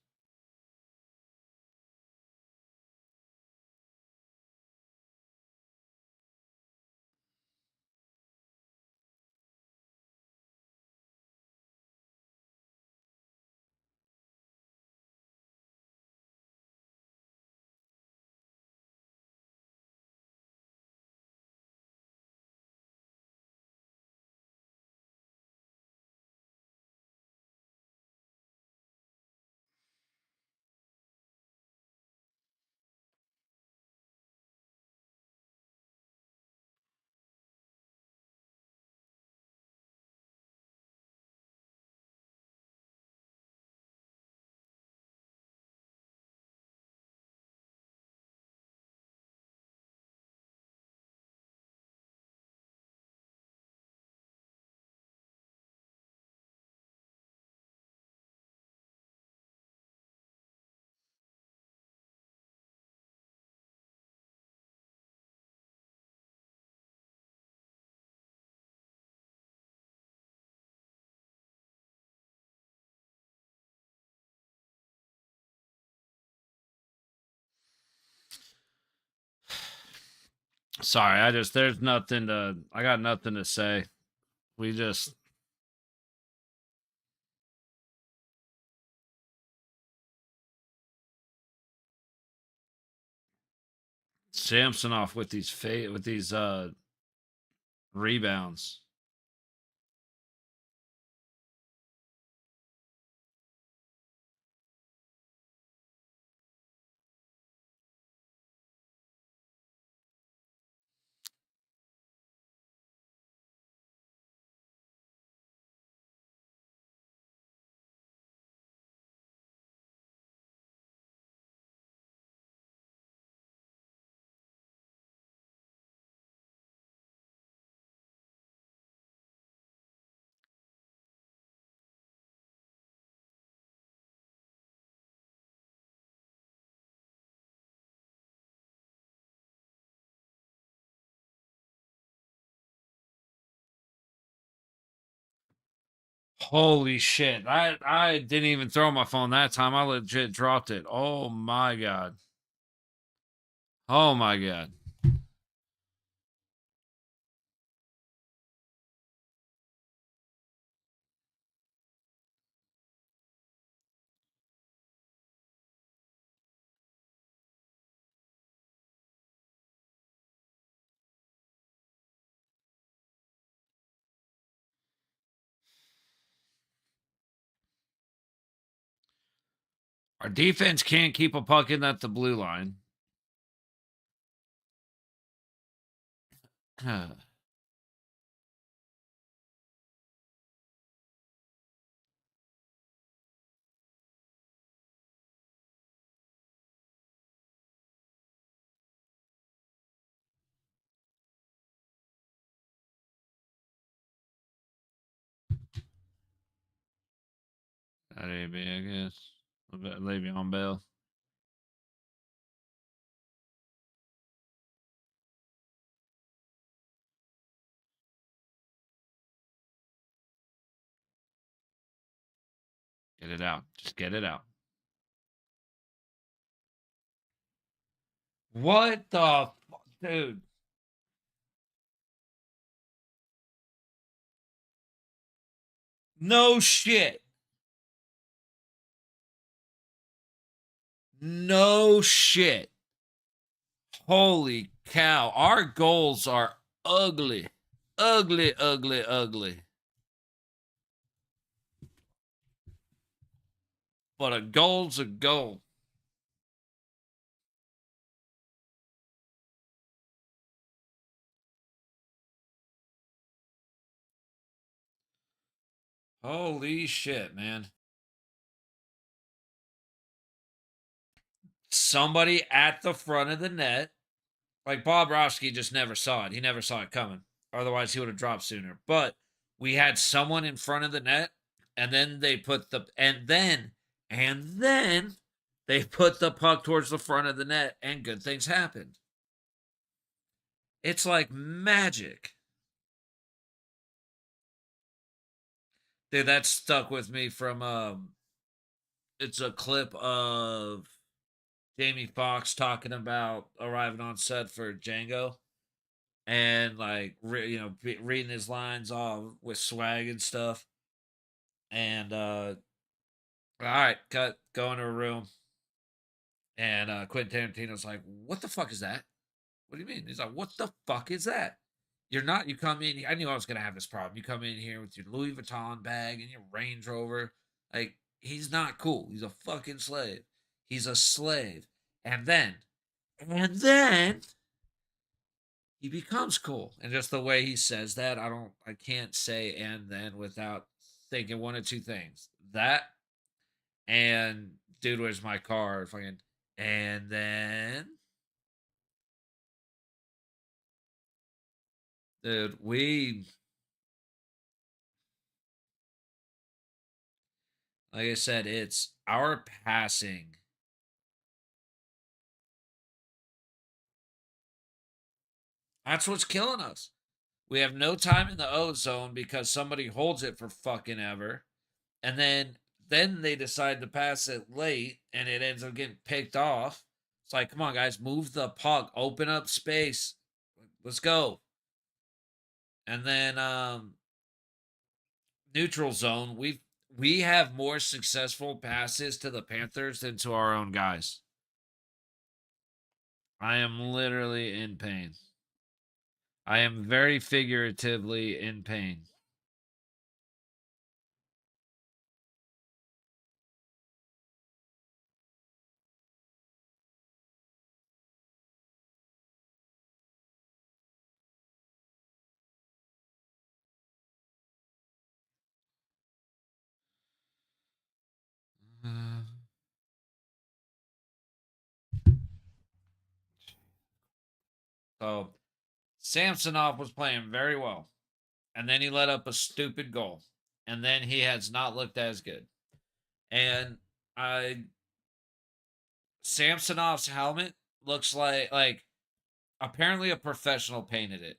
Sorry, there's nothing to I got nothing to say. We just Samsonov with these rebounds. Holy shit. I didn't even throw my phone that time. I legit dropped it. Oh my god. Oh my god. Our defense can't keep a puck in at the blue line. That ain't me, I guess. I bet Le'Veon Bell. Get it out. Just get it out. What the dude? No shit. No shit. Holy cow. Our goals are ugly. Ugly, ugly, ugly. But a goal's a goal. Holy shit, man. Somebody at the front of the net. Like Bob Rowski just never saw it. He never saw it coming. Otherwise, he would have dropped sooner. But we had someone in front of the net, and then they put the and then they put the puck towards the front of the net, and good things happened. It's like magic. Dude, that stuck with me from it's a clip of Jamie Foxx talking about arriving on set for Django and like reading his lines off with swag and stuff. And all right, cut, go into a room. And Quentin Tarantino's like, "What the fuck is that? What do you mean?" He's like, "What the fuck is that? You're not. You come in. I knew I was gonna have this problem. You come in here with your Louis Vuitton bag and your Range Rover. Like, he's not cool. He's a fucking slave. He's a slave. And then he becomes cool. And just the way he says that, I can't say and then without thinking one of two things. That and dude, where's my car? Fucking and then dude, we like I said, it's our passing. That's what's killing us. We have no time in the O zone because somebody holds it for fucking ever. And then they decide to pass it late and it ends up getting picked off. It's like, come on, guys, move the puck, open up space. Let's go. And then neutral zone, we have more successful passes to the Panthers than to our own guys. I am literally in pain. I am very figuratively in pain. Uh, so Samsonov was playing very well. And then he let up a stupid goal. And then he has not looked as good. And I Samsonov's helmet looks like apparently a professional painted it.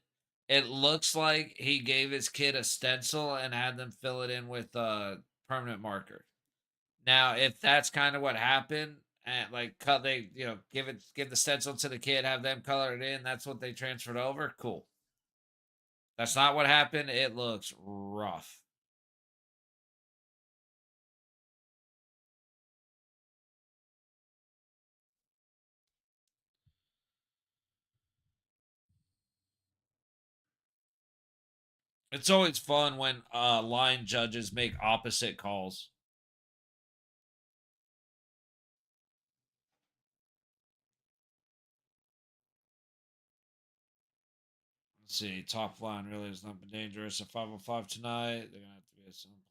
It looks like he gave his kid a stencil and had them fill it in with a permanent marker. Now, if that's kind of what happened, and like cut they give the stencil to the kid, have them color it in. That's what they transferred over. Cool. That's not what happened. It looks rough. It's always fun when line judges make opposite calls. Let's see, top line really has not been dangerous at 5:05 tonight. They're gonna have to be at some point.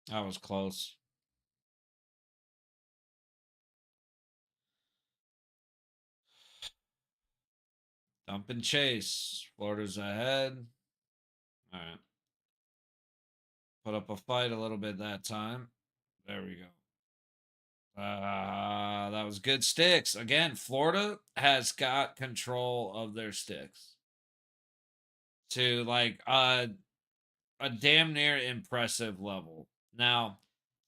That was close. Dump and chase. Florida's ahead. All right. Put up a fight a little bit that time. There we go. That was good sticks. Again, Florida has got control of their sticks to like a damn near impressive level. Now,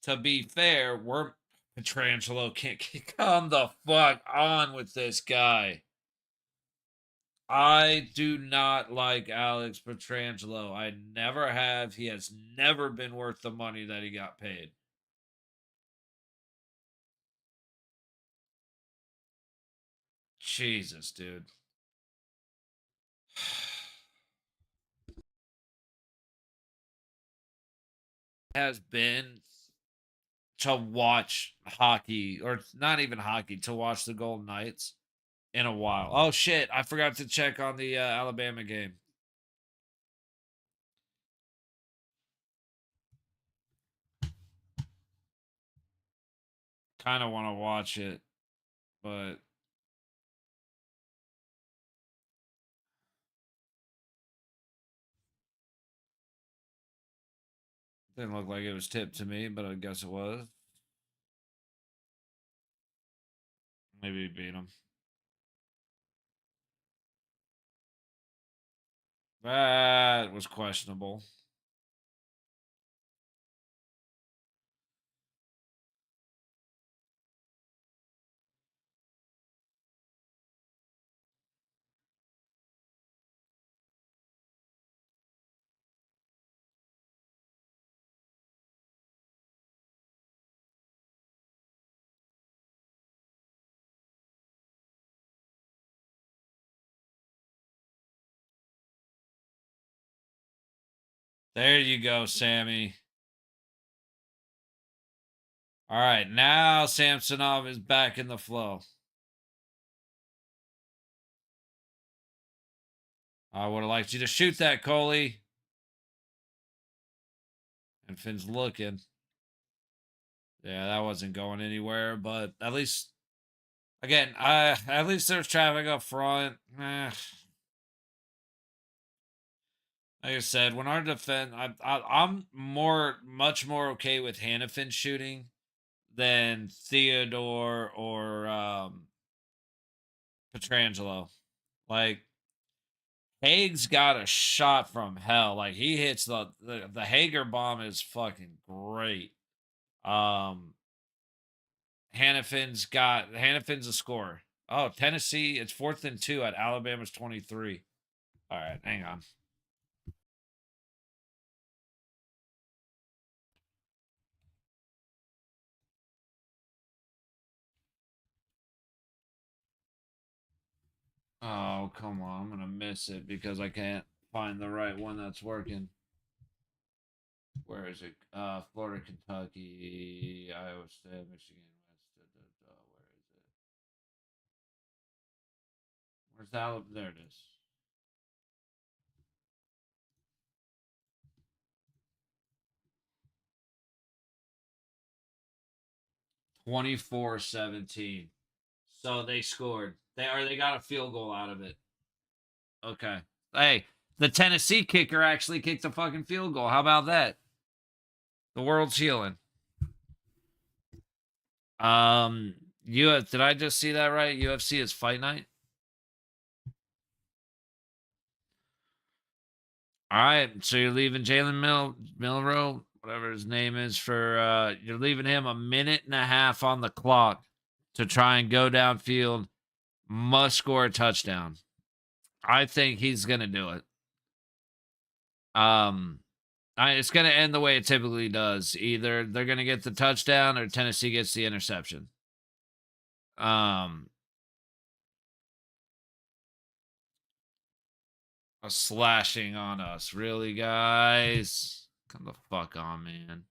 to be fair, we're Petrangelo can't come the fuck on with this guy. I do not like Alex Petrangelo. I never have. He has never been worth the money that he got paid. Jesus, dude. has been to watch hockey, or not even hockey, to watch the Golden Knights in a while. Oh shit, I forgot to check on the Alabama game. Kind of want to watch it, but didn't look like it was tipped to me, but I guess it was. Maybe he beat him. That was questionable. There you go, Sammy. All right, now Samsonov is back in the flow. I would have liked you to shoot that, Coley. And Finn's looking. Yeah, that wasn't going anywhere, but at least, again, at least there's traffic up front. Like I said, when our defense, I'm much more okay with Hannafin shooting than Theodore or Petrangelo. Like, Haig's got a shot from hell. Like, he hits the Hager bomb is fucking great. Hannafin's a scorer. Oh, Tennessee, it's 4th and 2 at Alabama's 23. All right, hang on. Oh, come on. I'm going to miss it because I can't find the right one that's working. Where is it? Florida, Kentucky, Iowa State, Michigan, where is it? Where's Alabama? There it is. 24-17. So they scored. They got a field goal out of it. Okay. Hey, the Tennessee kicker actually kicked a fucking field goal. How about that? The world's healing. Did I just see that right? UFC is fight night. All right, so you're leaving Jalen Milrow, whatever his name is, for you're leaving him a minute and a half on the clock to try and go downfield, must score a touchdown. I think he's gonna do it. Um, it's gonna end the way it typically does. Either they're gonna get the touchdown or Tennessee gets the interception. Um, a slashing on us, really, guys? Come the fuck on, man.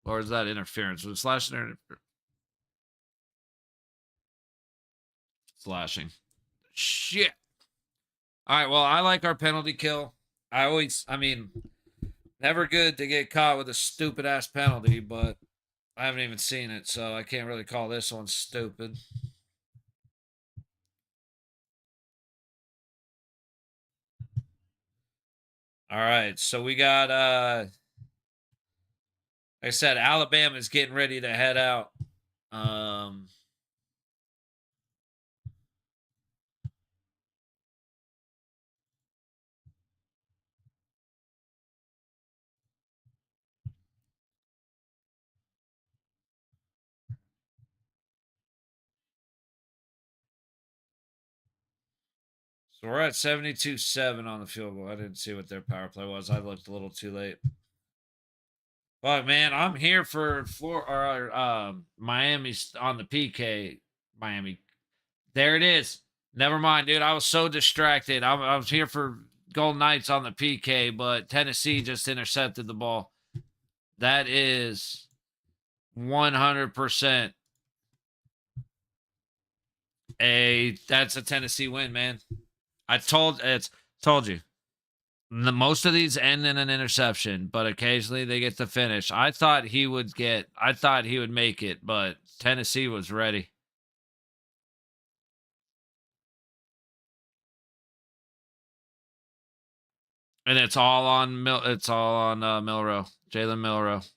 Or is that interference? Was slashing or slashing? Shit. All right. Well, I like our penalty kill. I mean, never good to get caught with a stupid ass penalty, but I haven't even seen it, so I can't really call this one stupid. All right. So we got, like I said, Alabama's getting ready to head out. So we're at 72-7 on the field goal. I didn't see what their power play was. I looked a little too late. But man, I'm here for Miami on the PK. Miami. There it is. Never mind, dude. I was so distracted. I was here for Golden Knights on the PK, but Tennessee just intercepted the ball. That is 100% that's a Tennessee win, man. Told you. Most of these end in an interception, but occasionally they get the finish. I thought he would make it, but Tennessee was ready. And it's all on Milrow, Jalen Milrow.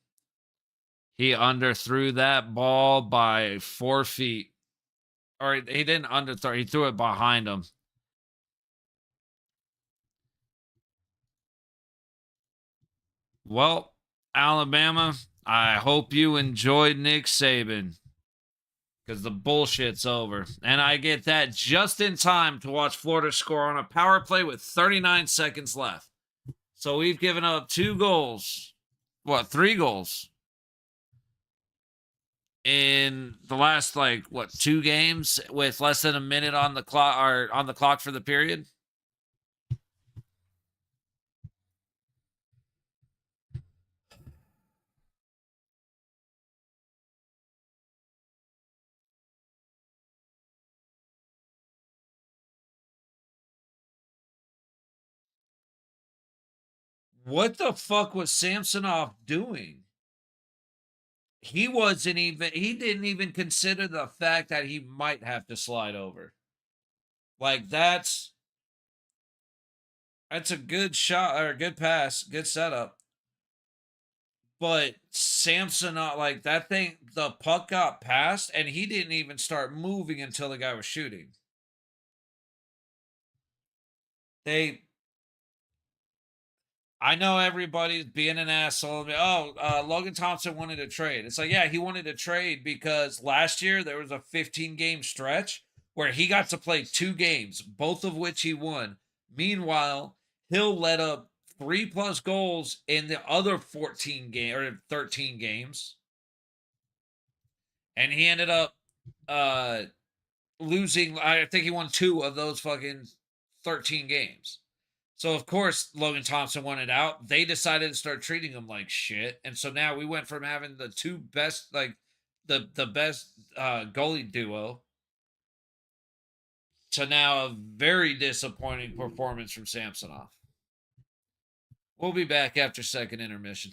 He underthrew that ball by 4 feet. Or he didn't underthrow, he threw it behind him. Well, Alabama, I hope you enjoyed Nick Saban because the bullshit's over. And I get that just in time to watch Florida score on a power play with 39 seconds left. So we've given up 2 goals. 3 goals in the last 2 games with less than a minute on the clock or on the clock for the period. What the fuck was Samsonov doing? He didn't even consider the fact that he might have to slide over. Like that's a good shot or a good pass, good setup. But Samsonov, like that thing, the puck got passed and he didn't even start moving until the guy was shooting. I know everybody's being an asshole. Oh, Logan Thompson wanted to trade. It's like, yeah, he wanted to trade because last year there was a 15-game stretch where he got to play 2 games, both of which he won. Meanwhile, Hill let up 3+ goals in the other 14 game or 13 games, and he ended up losing. I think he won 2 of those fucking 13 games. So of course Logan Thompson wanted out. They decided to start treating him like shit, and so now we went from having the 2 best, like the best goalie duo, to now a very disappointing performance from Samsonov. We'll be back after second intermission.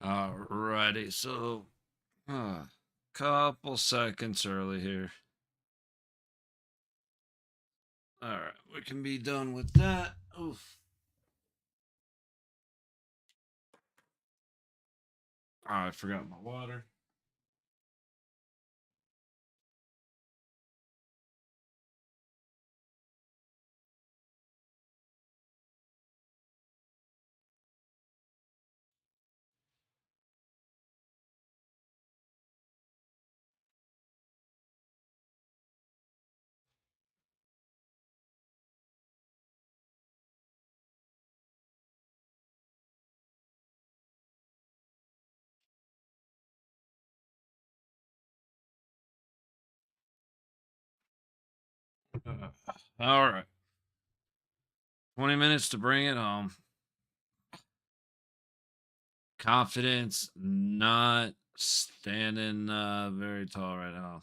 Alrighty, so couple seconds early here. All right, we can be done with that. Oof. Oh, I forgot my water. All right, 20 minutes to bring it home. Confidence not standing very tall right now.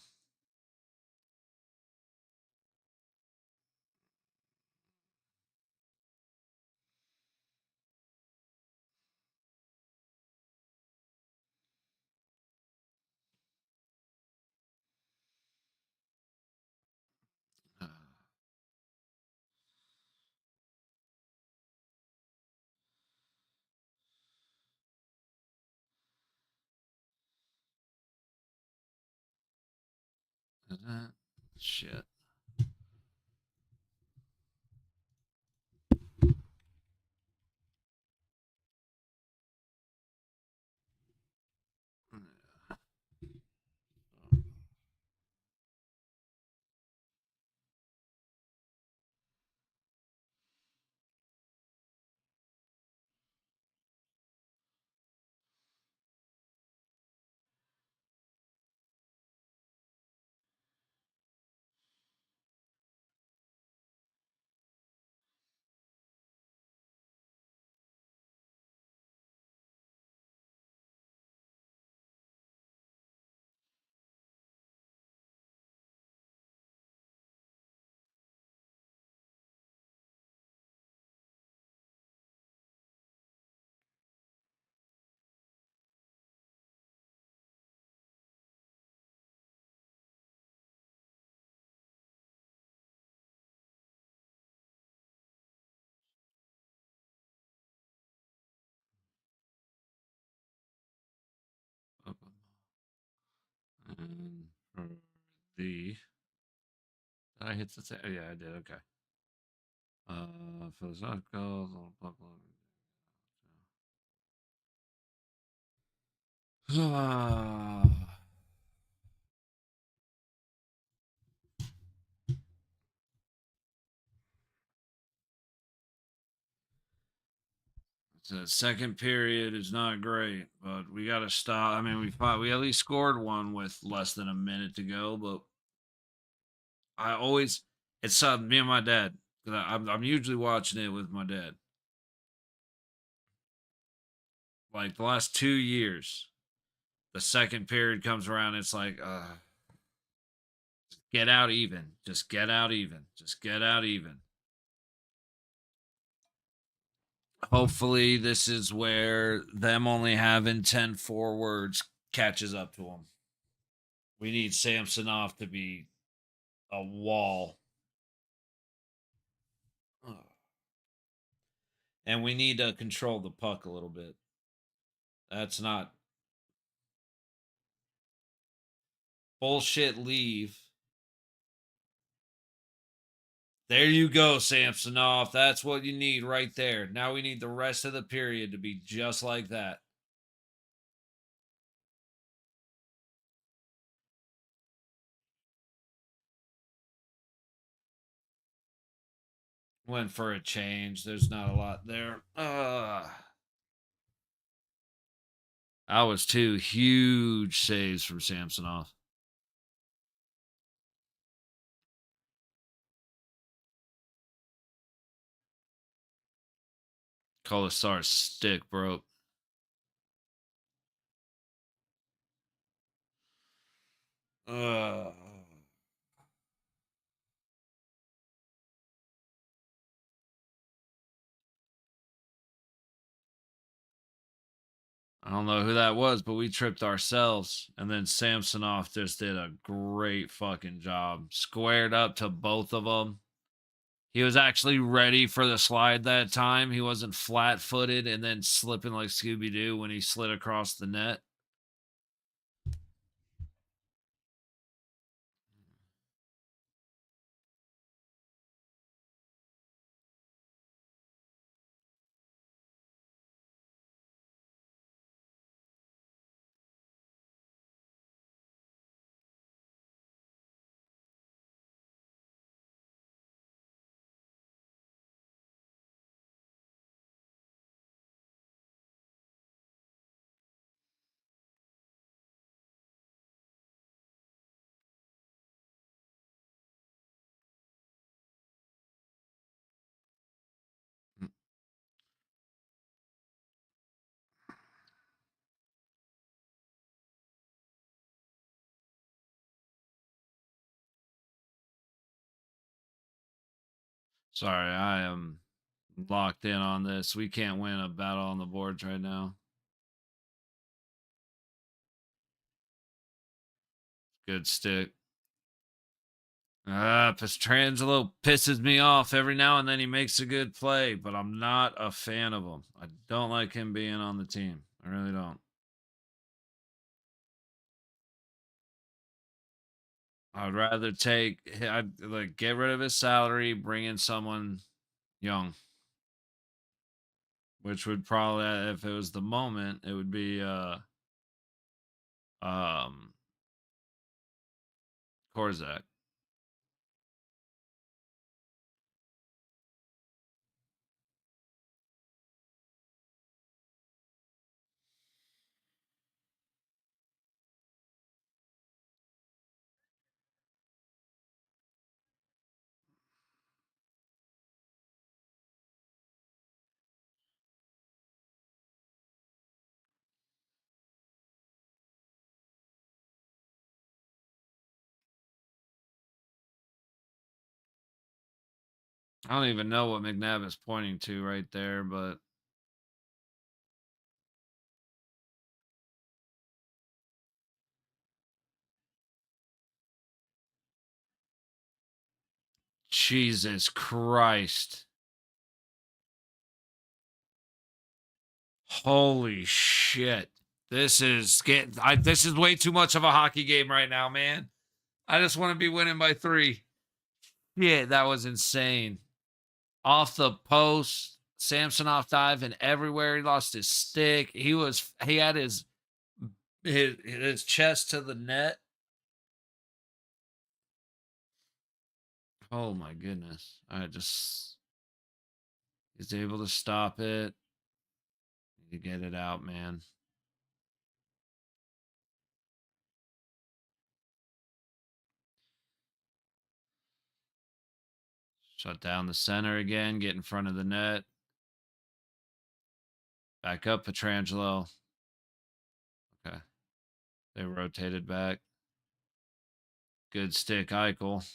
Shit. And for the did I hit the yeah, I did. Okay. Philosophical. The second period is not great, but we got to stop. I mean, we at least scored one with less than a minute to go, but I always it's me and my dad. 'Cause I'm usually watching it with my dad. Like the last 2 years, the second period comes around, it's like, get out even, just get out even, just get out even. Hopefully, this is where them only having 10 forwards catches up to them. We need Samsonov to be a wall. And we need to control the puck a little bit. That's not bullshit. Leave. There you go, Samsonov. That's what you need right there. Now we need the rest of the period to be just like that. Went for a change. There's not a lot there. That was two huge saves from Samsonov. Kolasar's stick broke. I I don't know who that was, but we tripped ourselves. And then Samsonov just did a great fucking job. Squared up to both of them. He was actually ready for the slide that time. He wasn't flat footed and then slipping like Scooby Doo when he slid across the net. Sorry, I am locked in on this. We can't win a battle on the boards right now. Good stick. Pestrangelo pisses me off every now and then. He makes a good play, but I'm not a fan of him. I don't like him being on the team. I really don't. I'd rather I'd like get rid of his salary, bring in someone young, which would probably, if it was the moment, it would be um Korzak. I don't even know what McNabb is pointing to right there, but Jesus Christ. Holy shit. This is way too much of a hockey game right now, man. I just want to be winning by 3. Yeah, that was insane. Off the post, Samsonov diving everywhere. He lost his stick. He had his chest to the net. Oh my goodness. He's able to stop it. You get it out, man. Shut down the center again, get in front of the net. Back up Petrangelo. Okay. They rotated back. Good stick, Eichel.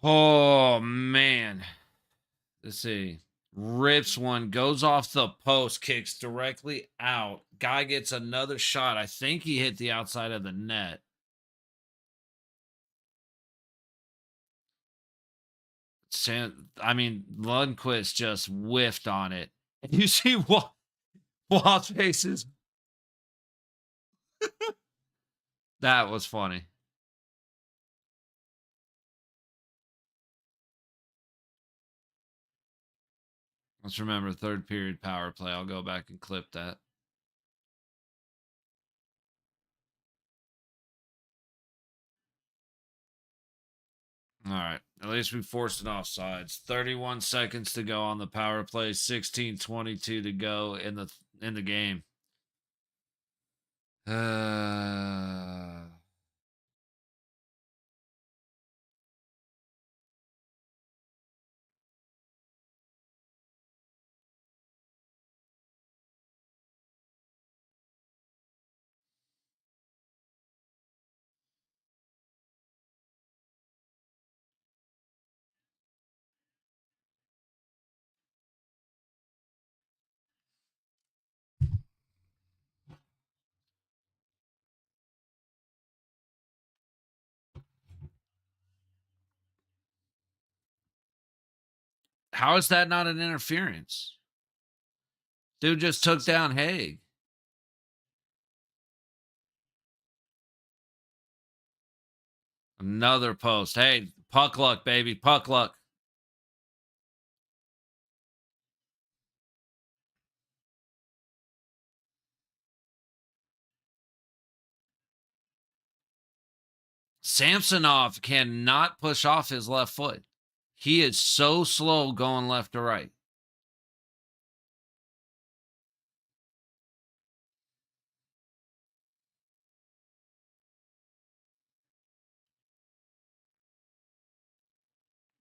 Oh man. Let's see. Rips one, goes off the post, kicks directly out. Guy gets another shot. I think he hit the outside of the net. Lundqvist just whiffed on it. And you see what Wall's faces. That was funny. Let's remember third period power play. I'll go back and clip that. All right. At least we forced an offsides. 31 seconds to go on the power play. 16:22 to go in the game. How is that not an interference? Dude just took down Haig. Another post. Hey, puck luck, baby. Puck luck. Samsonov cannot push off his left foot. He is so slow going left to right.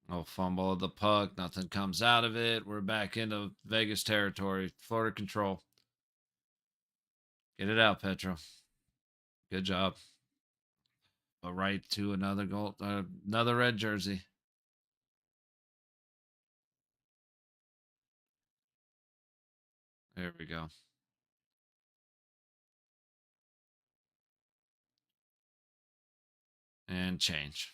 Oh, fumble of the puck. Nothing comes out of it. We're back into Vegas territory. Florida control. Get it out, Petro. Good job. A right to another goal. Another red jersey. There we go. And change.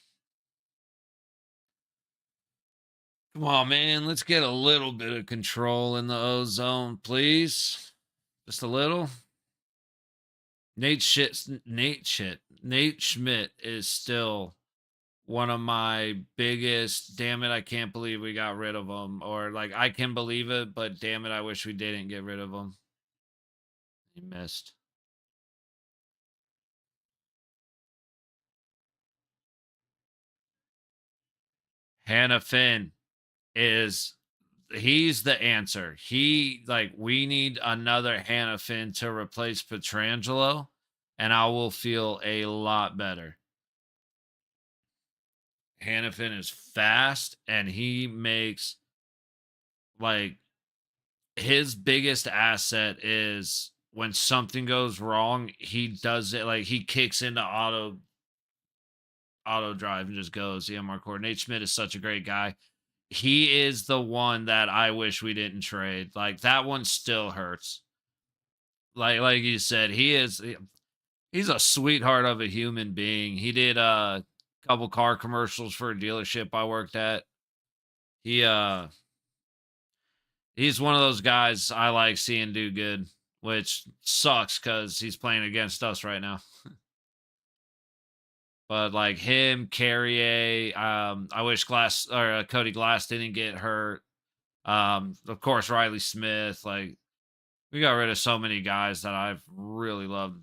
Come on, man. Let's get a little bit of control in the ozone, please. Just a little. Nate Schmidt is still one of my biggest. Damn it, I can't believe we got rid of him. Or like, I can believe it, but damn it, I wish we didn't get rid of him. He missed. Hannah Finn is he's the answer. We need another Hannah Finn to replace Petrangelo, and I will feel a lot better. Hannah Finn is fast, and he makes like his biggest asset is when something goes wrong, he does it like he kicks into auto drive and just goes. Yeah, Mark Nate Schmidt is such a great guy. He is the one that I wish we didn't trade. Like that one still hurts. Like you said, he's a sweetheart of a human being. He did a couple car commercials for a dealership I worked at. He he's one of those guys I like seeing do good, which sucks cuz he's playing against us right now. But like him, Carrier, I wish Glass or Cody Glass didn't get hurt. Of course, Riley Smith. Like we got rid of so many guys that I've really loved.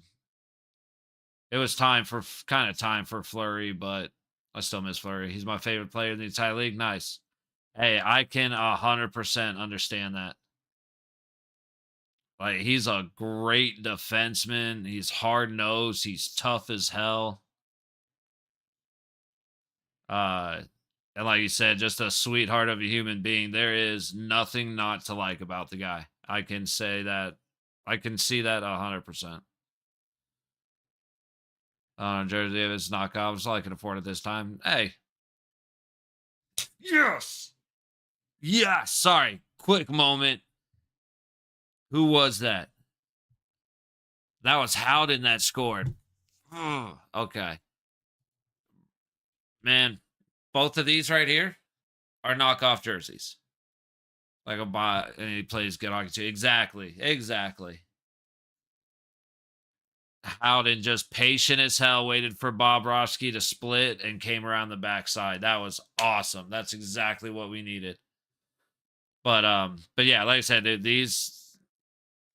It was kind of time for Fleury, but I still miss Fleury. He's my favorite player in the entire league. Nice. Hey, I can 100% understand that. Like he's a great defenseman. He's hard nosed. He's tough as hell. Uh, and like you said, just a sweetheart of a human being. There is nothing not to like about the guy. I can say that. I can see that 100%. Jersey Davis knockoffs. All I can afford at this time. Hey. Yes. Yes. Sorry. Quick moment. Who was that? That was Howden that scored. Okay. Man, both of these right here are knockoff jerseys. Like a buy, and he plays good hockey too. Exactly. Exactly. Howden just patient as hell, waited for Bobrovsky to split and came around the backside. That was awesome. That's exactly what we needed. But yeah, like I said, dude, these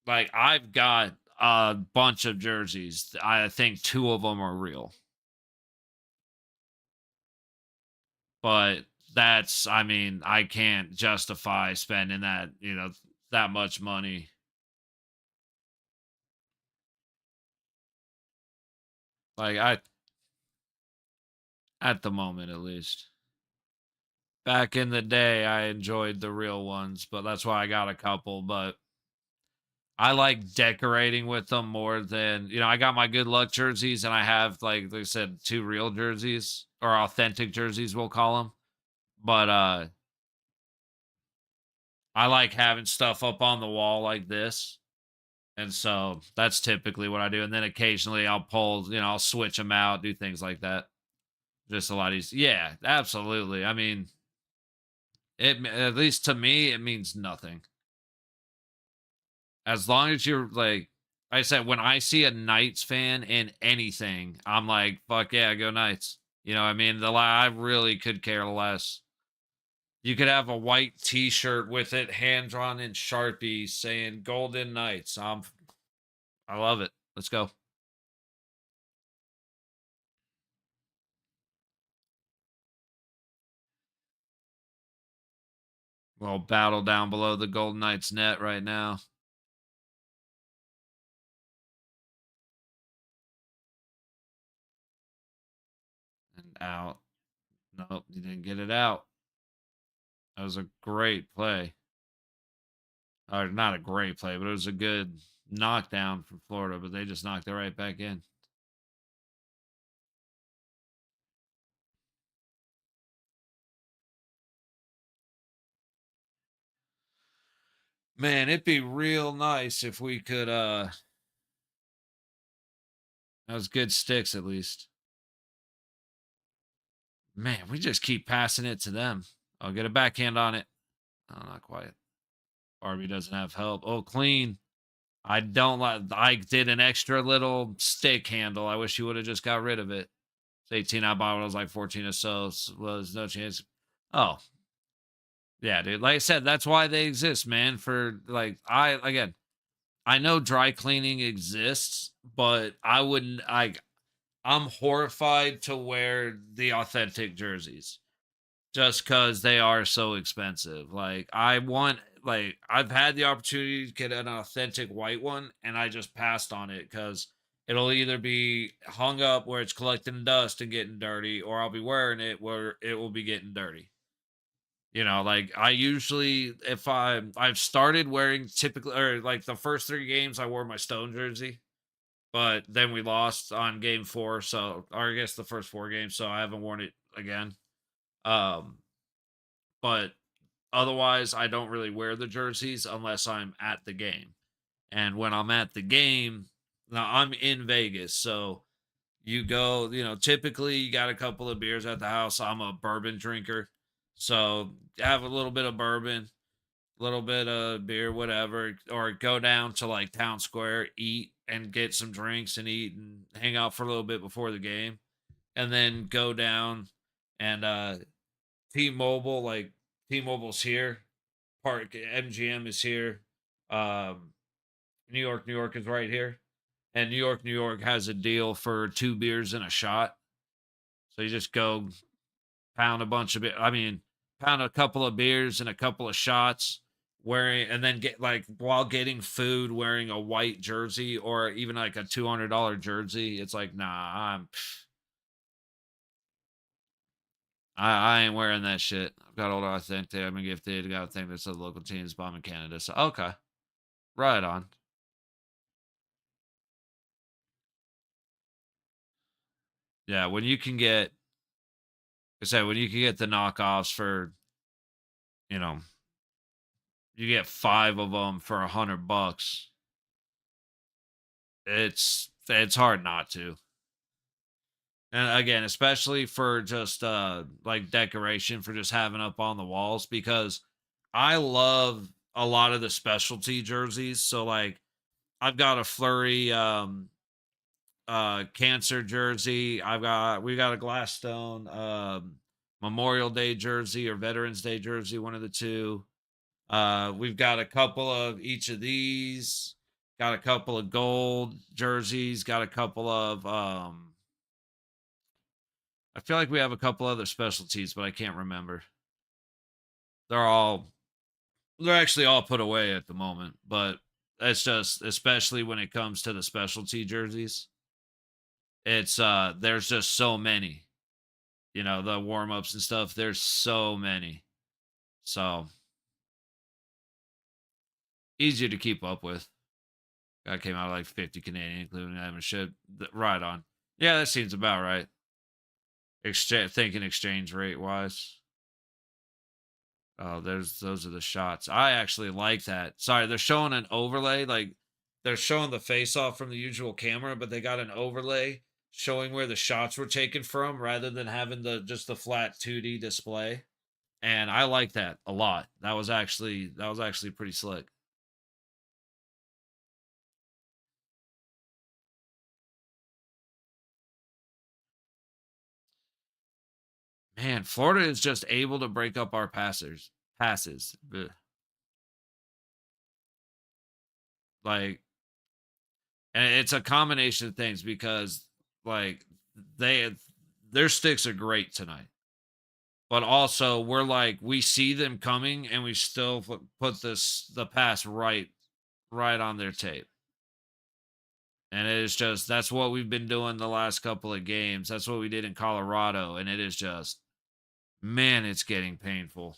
like I've got a bunch of jerseys. I think two of them are real. But that's I mean, I can't justify spending that, that much money. Like I at the moment at least. Back in the day, I enjoyed the real ones, but that's why I got a couple. But I like decorating with them more than, I got my good luck jerseys and I have, like I said, two real jerseys or authentic jerseys, we'll call them. But I like having stuff up on the wall like this. And so that's typically what I do. And then occasionally I'll pull, I'll switch them out, do things like that. Just a lot easier. Yeah, absolutely. I mean, At least to me, it means nothing. As long as you're like I said, when I see a Knights fan in anything, I'm like, fuck yeah, go Knights. You know what I mean? I really could care less. You could have a white T-shirt with it, hand drawn in Sharpie, saying "Golden Knights." I love it. Let's go. Well, battle down below the Golden Knights net right now and out. Nope, you didn't get it out. That was a great play. Or not a great play, but it was a good knockdown from Florida. But they just knocked it right back in. Man, it'd be real nice if we could. That was good sticks at least. Man, we just keep passing it to them. I'll get a backhand on it. Oh, not quite. Arby doesn't have help. Oh, clean. I don't like. I did an extra little stick handle. I wish you would have just got rid of it. It's 18 out bottom. I was like 14 or so. Was no chance. Oh, yeah, dude. Like I said, that's why they exist, man. For like, I know dry cleaning exists, but I wouldn't. I'm horrified to wear the authentic jerseys just because they are so expensive. I've had the opportunity to get an authentic white one, and I just passed on it because it'll either be hung up where it's collecting dust and getting dirty, or I'll be wearing it where it will be getting dirty. You know, like I usually, if I've started wearing typically, or like the first 3 games, I wore my Stone jersey, but then we lost on game 4, so or I guess the first 4 games, so I haven't worn it again. Um, but otherwise, I don't really wear the jerseys unless I'm at the game. And when I'm at the game, now I'm in Vegas, so you go, typically you got a couple of beers at the house. I'm a bourbon drinker. So have a little bit of bourbon, a little bit of beer, whatever, or go down to like Town Square, eat and get some drinks and eat and hang out for a little bit before the game. And then go down and T-Mobile, like T-Mobile's here. Park MGM is here. Um, New York is right here. And New York has a deal for 2 beers and a shot. So you just go pound a bunch of it. I mean, pound a couple of beers and a couple of shots, wearing, and then get like while getting food, wearing a white jersey or even like a $200 jersey. It's like, nah, I ain't wearing that shit. I've got older authentic. I've been gifted. Got a thing that says local teams bombing Canada. So okay, right on. Yeah, when you can get, I say when you can get the knockoffs for, you know, you get 5 of them for $100. It's hard not to. And again, especially for just like decoration for just having up on the walls because I love a lot of the specialty jerseys. So like I've got a Flurry cancer jersey. We got a Gladstone Memorial Day jersey or Veterans Day jersey, one of the two. We've got a couple of each of these. Got a couple of gold jerseys. Got a couple of I feel like we have a couple other specialties, but I can't remember. They're all they're actually all put away at the moment, but it's just especially when it comes to the specialty jerseys. It's there's just so many. The warm-ups and stuff, there's so many. So easier to keep up with. That came out like 50 Canadian, including having shit. Right on. Yeah, that seems about right. Thinking exchange rate wise. Oh, those are the shots. I actually like that. Sorry, they're showing an overlay. Like they're showing the face off from the usual camera, but they got an overlay showing where the shots were taken from rather than having the just the flat 2D display. And I like that a lot. That was actually pretty slick. Man, Florida is just able to break up our passes. Ugh. Like, and it's a combination of things because like they their sticks are great tonight. But also we're like we see them coming and we still put the pass right on their tape. And it is just that's what we've been doing the last couple of games. That's what we did in Colorado and it is just man, it's getting painful.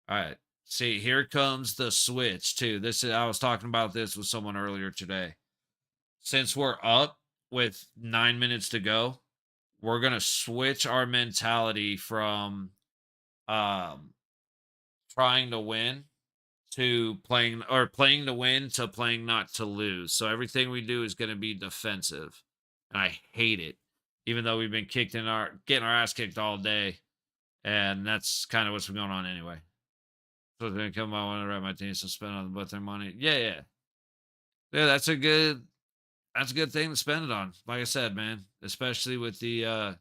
All right. See, here comes the switch too. This is I was talking about this with someone earlier today. Since we're up with 9 minutes to go, we're going to switch our mentality from um trying to win to playing to win to playing not to lose. So everything we do is going to be defensive. And I hate it. Even though we've been getting our ass kicked all day. And that's kind of what's been going on anyway. So they're gonna come. I want to write my team to spend on but their money. Yeah, yeah. Yeah, that's a good thing to spend it on. Like I said, man. Especially with the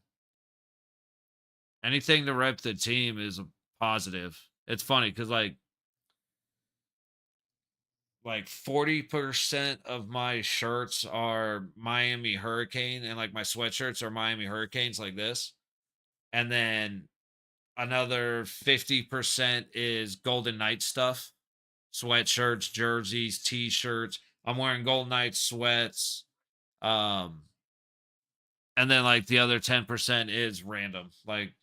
anything to rep the team is a positive. It's funny because like 40% of my shirts are Miami Hurricane and like my sweatshirts are Miami Hurricanes like this. And then another 50% is Golden Knight stuff. Sweatshirts, jerseys, t-shirts. I'm wearing Golden Knight sweats. Um and then like the other 10% is random. Like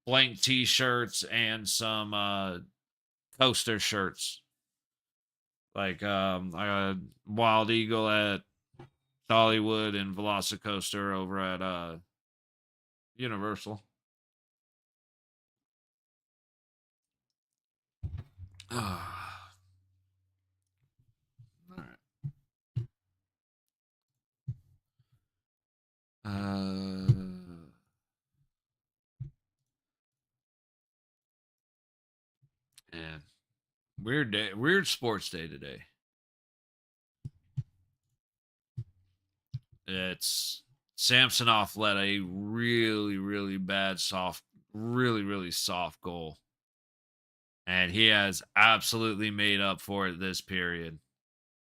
blank t-shirts and some coaster shirts. Like I got Wild Eagle at Dollywood and Velocicoaster over at Universal. All right. Man, weird day, weird sports day today. It's Samsonov led a really, really bad really soft goal, and he has absolutely made up for it this period.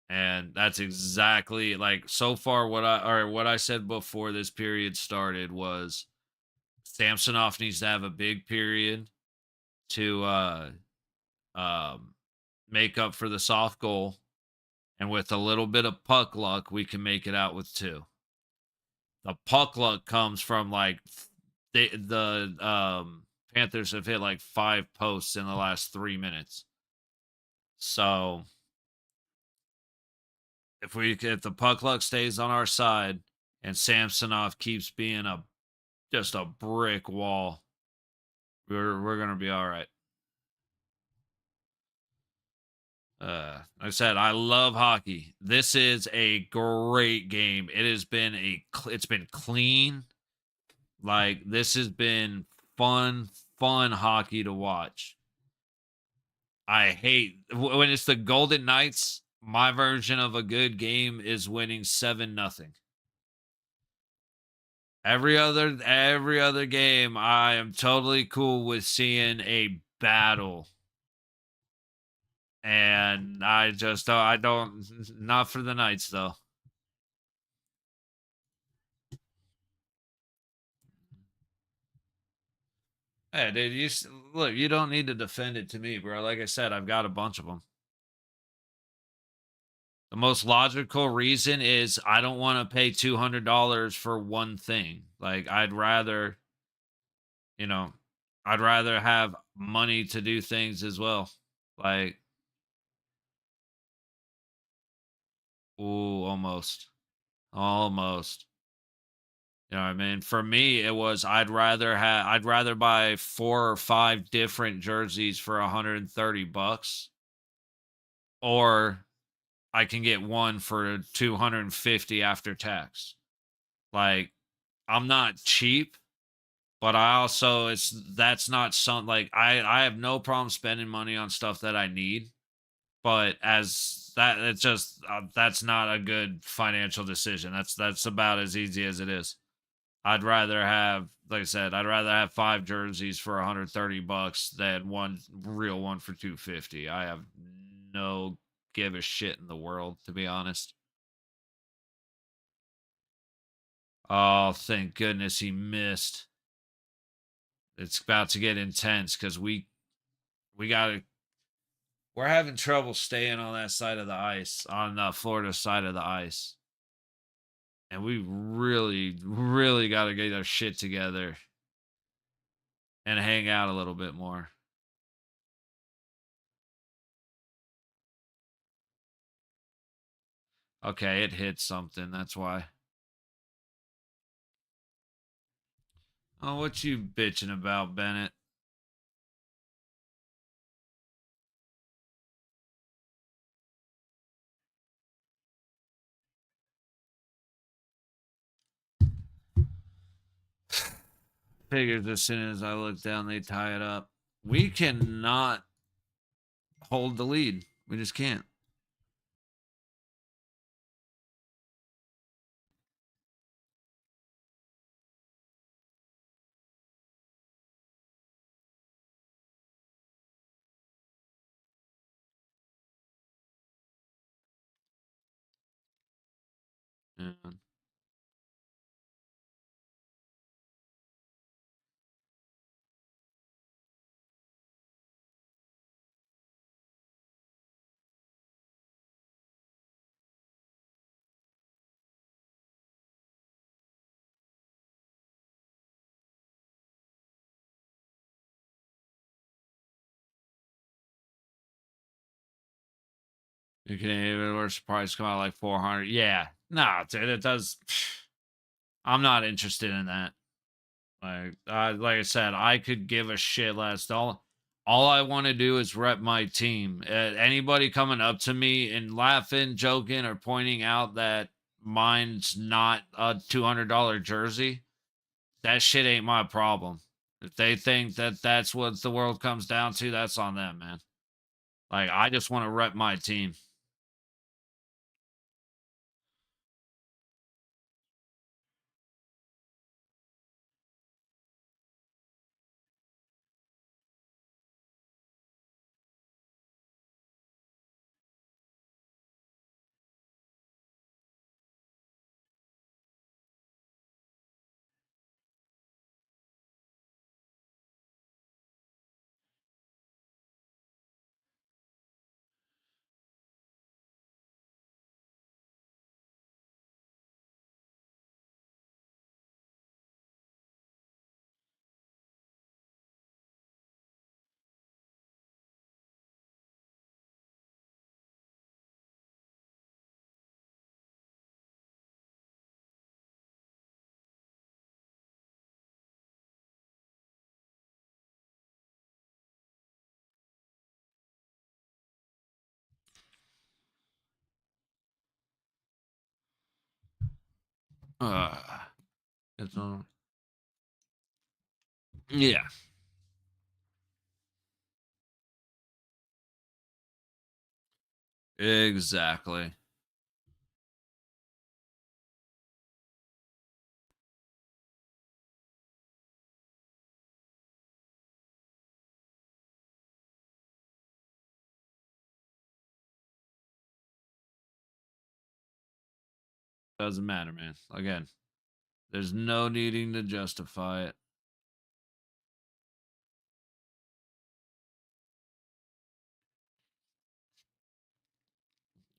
And that's exactly like so far what I said before this period started was Samsonov needs to have a big period to um make up for the soft goal. And with a little bit of puck luck, we can make it out with two. The puck luck comes from like the Panthers have hit like 5 posts in the last 3 minutes. So if the puck luck stays on our side and Samsonov keeps being a just a brick wall, we're gonna be all right. Like I said, I love hockey. This is a great game. It's been clean. Like this has been fun hockey to watch. I hate when it's the Golden Knights. My version of a good game is winning 7-0. Every other game, I am totally cool with seeing a battle. And I don't not for the Knights though. Hey, dude, look, you don't need to defend it to me, bro. Like I said, I've got a bunch of them. The most logical reason is I don't want to pay $200 for one thing. Like you know, I'd rather have money to do things as well. Like, ooh, almost. You know what I mean? For me, it was I'd rather buy 4 or 5 different jerseys for 130 bucks, or I can get one for 250 after tax. Like, I'm not cheap, But I also that's not some like I have no problem spending money on stuff that I need, but as that it's just that's not a good financial decision. That's about as easy as it is. I'd rather have, like I said, I'd rather have 5 jerseys for 130 bucks than one real one for 250. I have no give a shit in the world, to be honest. Oh, thank goodness he missed. It's about to get intense because we gotta we're having trouble staying on that side of the ice, on the Florida side of the ice. And we really, really gotta get our shit together and hang out a little bit more. Okay, it hit something. That's why. Oh, what you bitching about, Bennett? Figures as soon as I look down, they tie it up. We cannot hold the lead. We just can't. Yeah. You can even worse price come out like 400. Yeah. No, dude, it does. I'm not interested in that. Like I said, I could give a shit less. All I want to do is rep my team. Anybody coming up to me and laughing, joking, or pointing out that mine's not a $200 jersey, that shit ain't my problem. If they think that that's what the world comes down to, that's on them, man. Like I just want to rep my team. Uh, it's, yeah, exactly. Doesn't matter, man. Again, there's no needing to justify it.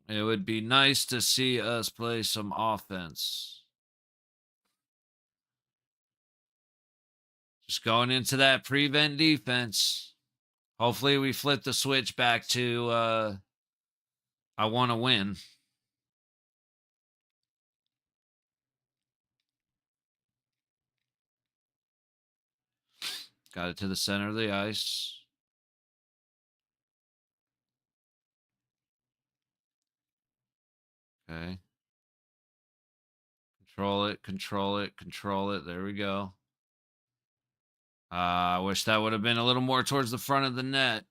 It would be nice to see us play some offense. Just going into that prevent defense. Hopefully we flip the switch back to I want to win. Got it to the center of the ice. Okay. Control it, control it, control it. There we go. I wish that would have been a little more towards the front of the net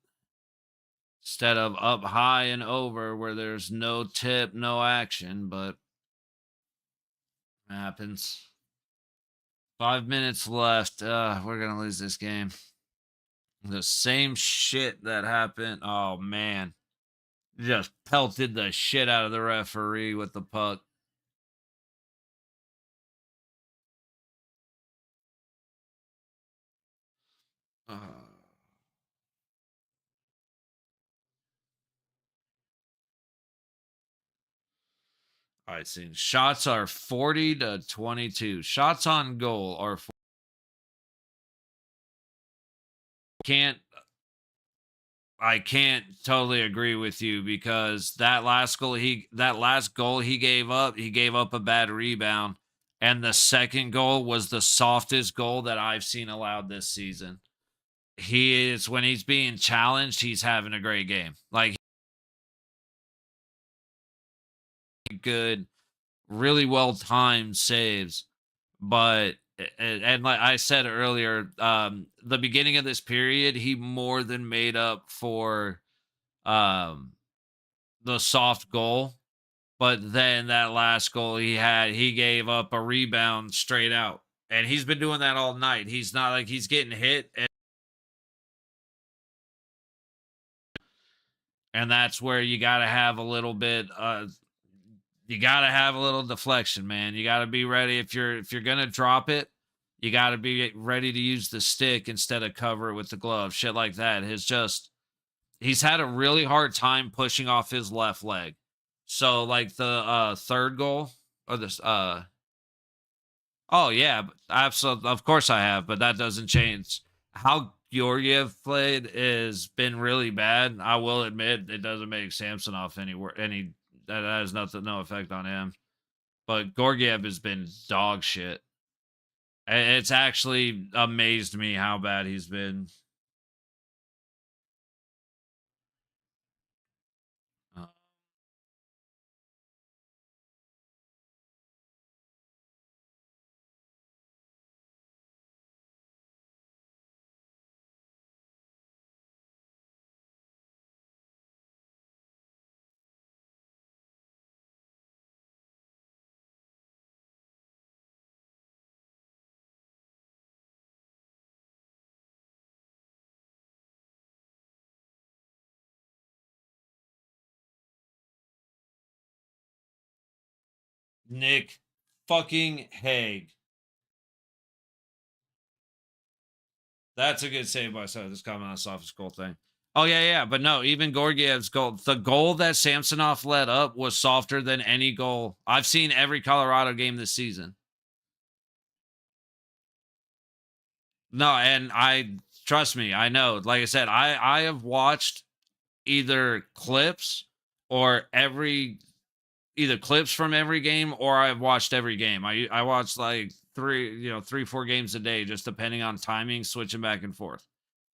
instead of up high and over where there's no tip, no action, but happens. 5 minutes left. We're going to lose this game. The same shit that happened. Oh, man. Just pelted the shit out of the referee with the puck. Uh, all right, see. Shots are 40 to 22. Shots on goal are can't I can't totally agree with you because that last goal he gave up a bad rebound, and the second goal was the softest goal that I've seen allowed this season. He is when he's being challenged, he's having a great game. Like good, really well timed saves, but and like I said earlier, the beginning of this period, he more than made up for um the soft goal. But then that last goal he gave up a rebound straight out. And he's been doing that all night. He's not like he's getting hit. And that's where you got to have a little bit, you got to have a little deflection, man. You got to be ready. If you're going to drop it, you got to be ready to use the stick instead of cover it with the glove. Shit like that. He's had a really hard time pushing off his left leg. So like the third goal or this oh yeah, absolutely. Of course I have, but that doesn't change how Georgiev played has been really bad. I will admit it doesn't make Samsonov any that has no effect on him. But Georgiev has been dog shit. It's actually amazed me how bad he's been. Uh, Nick fucking Haig. That's a good save by Seth. This comment on the softest goal thing. Oh yeah, yeah, but no, even Gorgiev's goal. The goal that Samsonov led up was softer than any goal I've seen every Colorado game this season. No, and I trust me, I know. Like I said, I have watched either clips or every either clips from every game or I've watched every game. I watched like three, 4 games a day, just depending on timing, switching back and forth.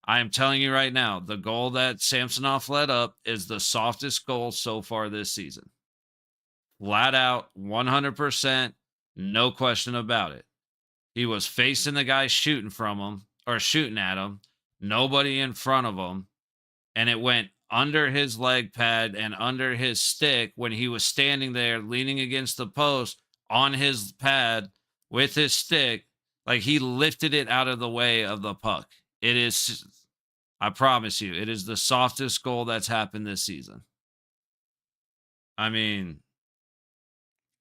I am telling you right now, the goal that Samsonov led up is the softest goal so far this season. Flat out, 100%, no question about it. He was facing the guy shooting from him or shooting at him, nobody in front of him, and it went under his leg pad and under his stick when he was standing there leaning against the post on his pad with his stick. Like he lifted it out of the way of the puck. It is, I promise you, it is the softest goal that's happened this season. I mean,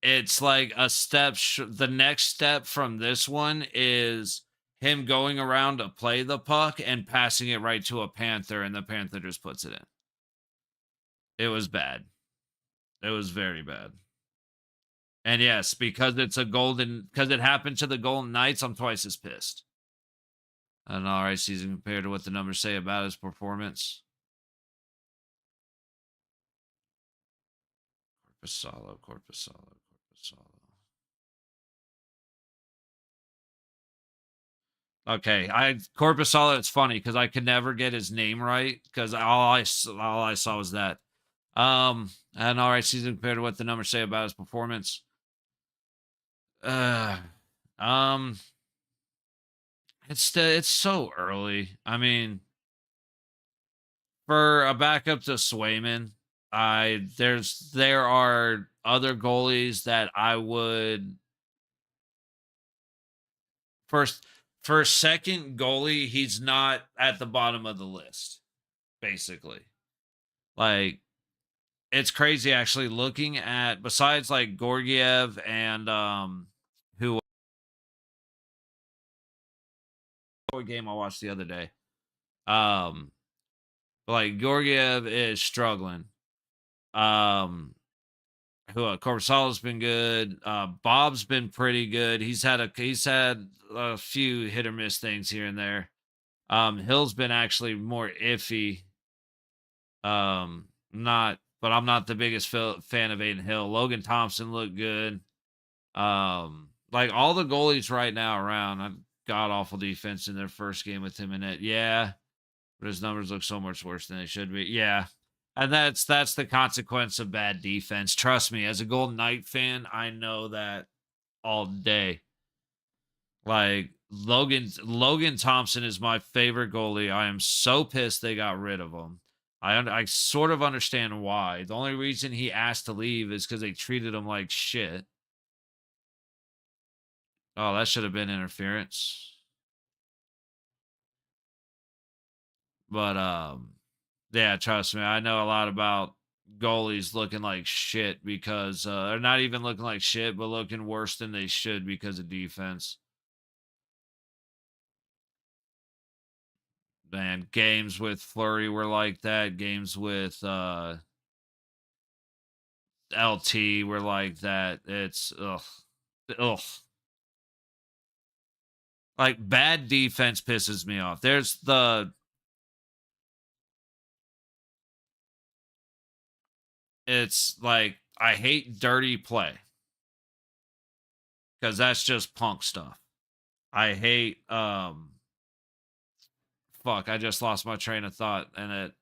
it's like a step. The next step from this one is him going around to play the puck and passing it right to a Panther, and the Panther just puts it in. It was bad. It was very bad. And yes, because because it happened to the Golden Knights, I'm twice as pissed. An all right season compared to what the numbers say about his performance. Corpusalo, Corpusalo, Corpusalo. Okay, Corpusalo. It's funny because I could never get his name right because all I saw was that. An all right season compared to what the numbers say about his performance. Uh, um, It's so early. I mean, for a backup to Swayman, there are other goalies that I would first for second goalie, he's not at the bottom of the list, basically. Like it's crazy actually looking at besides like Gorgiev and who what game I watched the other day. Um like Gorgiev is struggling. Um who Korsalov's been good. Bob's been pretty good. He's had a few hit or miss things here and there. Hill's been actually more iffy. Not, but I'm not the biggest fan of Aiden Hill. Logan Thompson looked good. Like all the goalies right now around, I god awful defense in their first game with him in it. Yeah, but his numbers look so much worse than they should be. Yeah. And that's the consequence of bad defense. Trust me, as a Golden Knight fan, I know that all day. Like Logan Thompson is my favorite goalie. I am so pissed they got rid of him. I sort of understand why. The only reason he asked to leave is because they treated him like shit. Oh, that should have been interference. But yeah, trust me, I know a lot about goalies looking like shit because they're not even looking like shit, but looking worse than they should because of defense. Man, games with Flurry were like that. Games with LT were like that. It's ugh. Ugh. Like bad defense pisses me off. It's like I hate dirty play because that's just punk stuff. I hate fuck, I just lost my train of thought and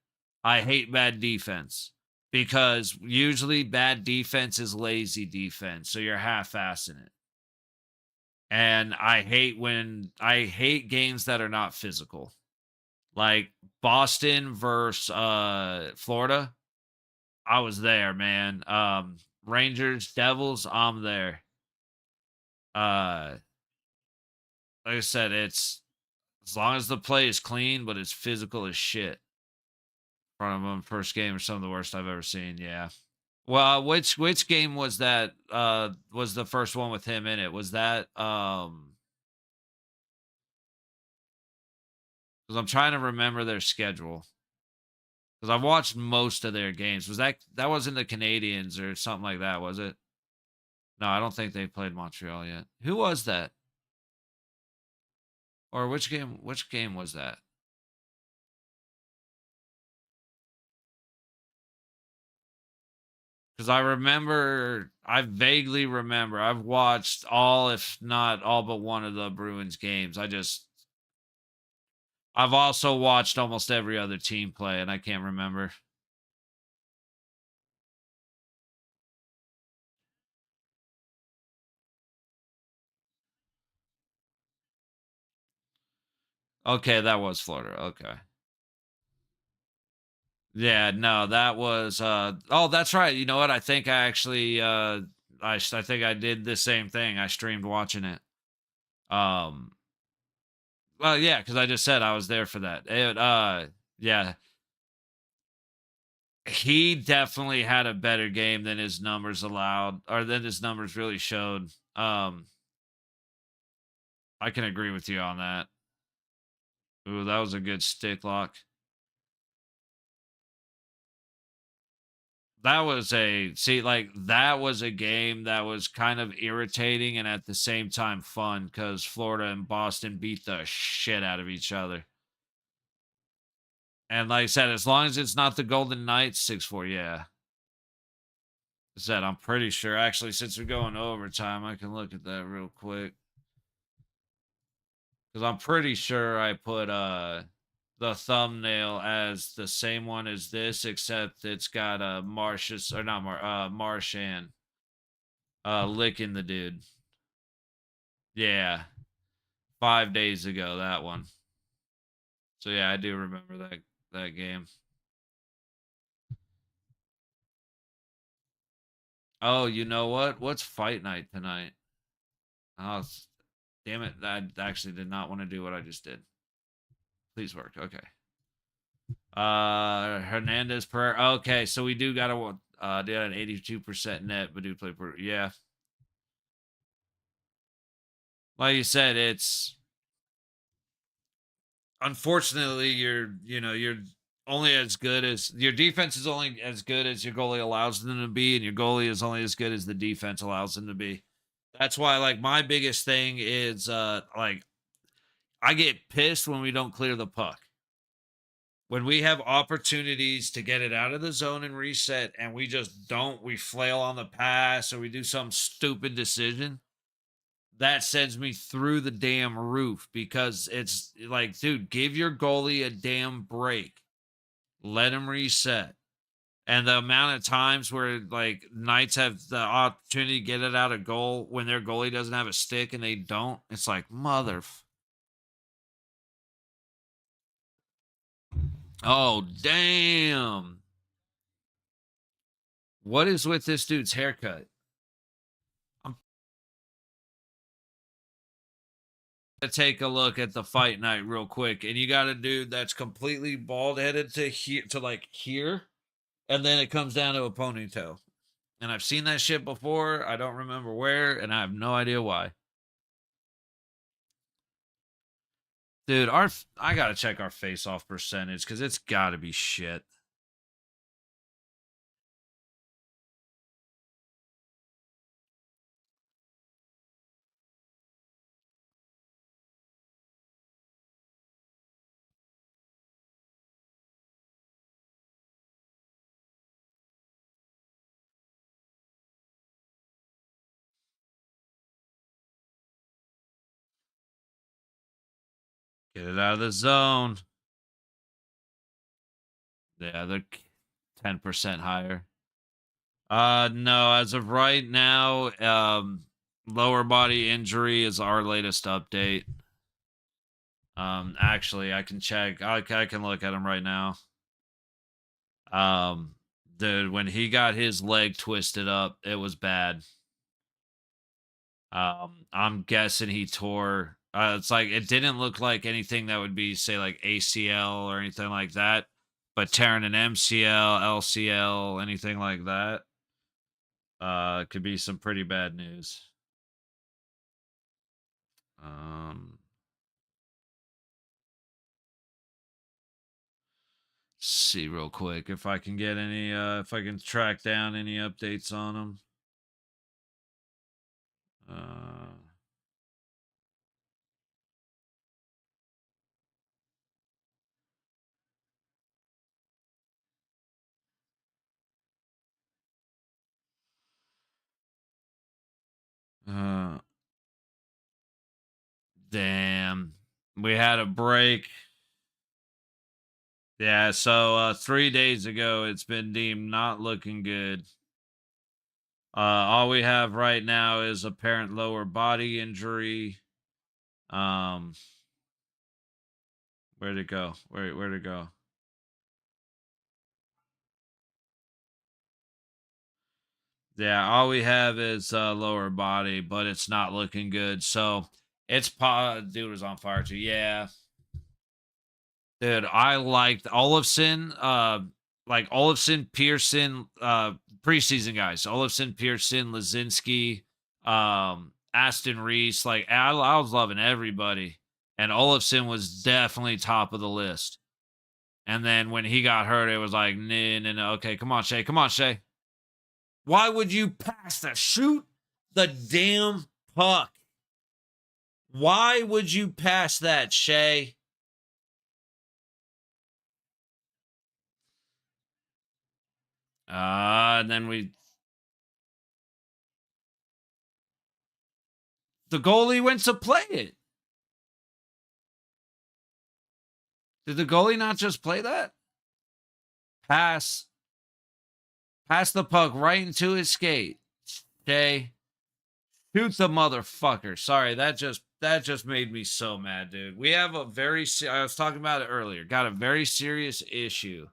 I hate bad defense because usually bad defense is lazy defense, so you're half-assing it. And I hate games that are not physical. Like Boston versus Florida, I was there, man. Rangers, Devils, I'm there. Uh like I said, it's as long as the play is clean, but it's physical as shit. Front of them first game or some of the worst I've ever seen. Yeah. Well, which game was that? Was the first one with him in it? Was that because I'm trying to remember their schedule. Because I've watched most of their games. That wasn't the Canadians or something like that, was it? No, I don't think they played Montreal yet. Who was that? Or which game was that? Because I vaguely remember. I've watched all, if not all but one of the Bruins games. I've also watched almost every other team play, and I can't remember. Okay, that was Florida. Okay. Yeah, no, that was oh, that's right. You know what? I think I actually I think I did the same thing. I streamed watching it. Um well, yeah, cuz I just said I was there for that. Yeah, he definitely had a better game than his numbers allowed or than his numbers really showed. I can agree with you on that. Ooh, that was a good stick lock. That was that was a game that was kind of irritating and at the same time fun because Florida and Boston beat the shit out of each other. And like I said, as long as it's not the Golden Knights, 6-4, yeah. I said I'm pretty sure. Actually, since we're going overtime, I can look at that real quick. Because I'm pretty sure I put the thumbnail as the same one as this, except it's got Marsh's or not Marshan licking the dude. Yeah. 5 days ago, that one. So yeah, I do remember that game. Oh, you know what? What's fight night tonight? Oh, damn it. I actually did not want to do what I just did. Please work. Okay. Hernandez per. Okay, so we do got to do an 82% net, but do play per. Yeah. Like you said, it's unfortunately you're only as good as your defense is only as good as your goalie allows them to be, and your goalie is only as good as the defense allows them to be. That's why like my biggest thing is like I get pissed when we don't clear the puck. When we have opportunities to get it out of the zone and reset and we just don't, we flail on the pass or we do some stupid decision, that sends me through the damn roof because it's like, dude, give your goalie a damn break. Let him reset. And the amount of times where like Knights have the opportunity to get it out of goal when their goalie doesn't have a stick and they don't, it's like, oh, damn. What is with this dude's haircut? I'm gonna take a look at the fight night real quick, and you got a dude that's completely bald headed to here to like here, and then it comes down to a ponytail. And I've seen that shit before. I don't remember where, and I have no idea why. Dude, I gotta check our face off percentage because it's gotta be shit. Get it out of the zone. Yeah, they're 10% higher. No, as of right now, lower body injury is our latest update. Actually, I can check. I can look at him right now. Um, Dude, when he got his leg twisted up, it was bad. I'm guessing he tore. It's like it didn't look like anything that would be say like ACL or anything like that, but tearing an MCL, LCL, anything like that, could be some pretty bad news. Um, See real quick if I can get any, if I can track down any updates on him. Uh, uh, Damn, we had a break. Yeah, so 3 days ago, it's been deemed not looking good. All we have right now is apparent lower body injury. Um, where'd it go? Where'd it go? Yeah, all we have is lower body, but it's not looking good. So it's dude was on fire too. Yeah, dude, I liked Olafson. Like Olafson, Pearson, preseason guys. Olafson, Pearson, Lazinski, Aston Reese. Like I was loving everybody, and Olafson was definitely top of the list. And then when he got hurt, it was like, no, no, no. Okay, come on, Shay. Come on, Shay. Why would you pass that? Shoot the damn puck. Why would you pass that, Shay? And then the goalie went to play it. Did the goalie not just play that? Pass. Pass the puck right into his skate. Shay. Shoot the motherfucker. Sorry, that that just made me so mad, dude. We have a very I was talking about it earlier. Got a very serious issue,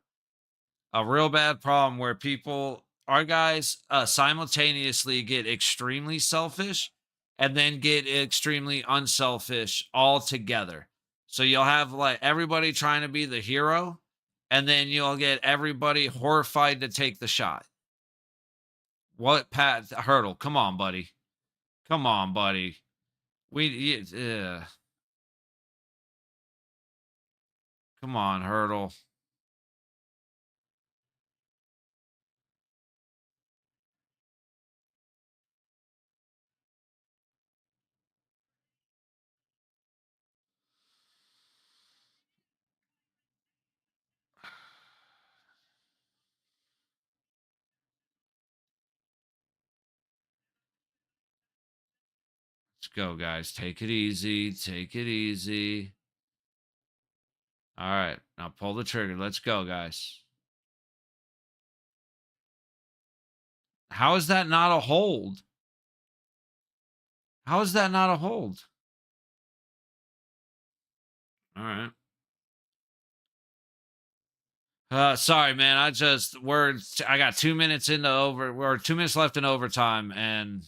a real bad problem where people, our guys, simultaneously get extremely selfish and then get extremely unselfish all together. So you'll have like everybody trying to be the hero, and then you'll get everybody horrified to take the shot. What Pat Hurdle? Come on, buddy. Come on, buddy. Come on, Hurdle. Let's go, guys. Take it easy. Take it easy. All right. Now pull the trigger. Let's go, guys. How is that not a hold? How is that not a hold? All right. Sorry, man. I got 2 minutes into we're 2 minutes left in overtime, and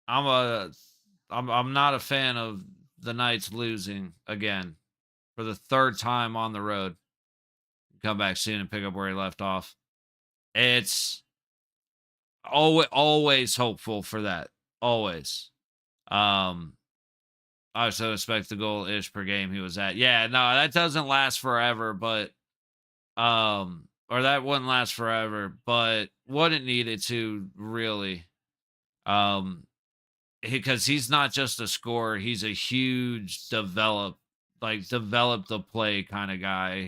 I'm a, I'm not a fan of the Knights losing again for the third time on the road. Come back soon and pick up where he left off. It's always hopeful for that. Always. Um, I also expect the goal ish per game he was at. Yeah, no, that doesn't last forever, but or that wouldn't last forever, but what it needed to really. Because he's not just a scorer, he's a huge develop the play kind of guy.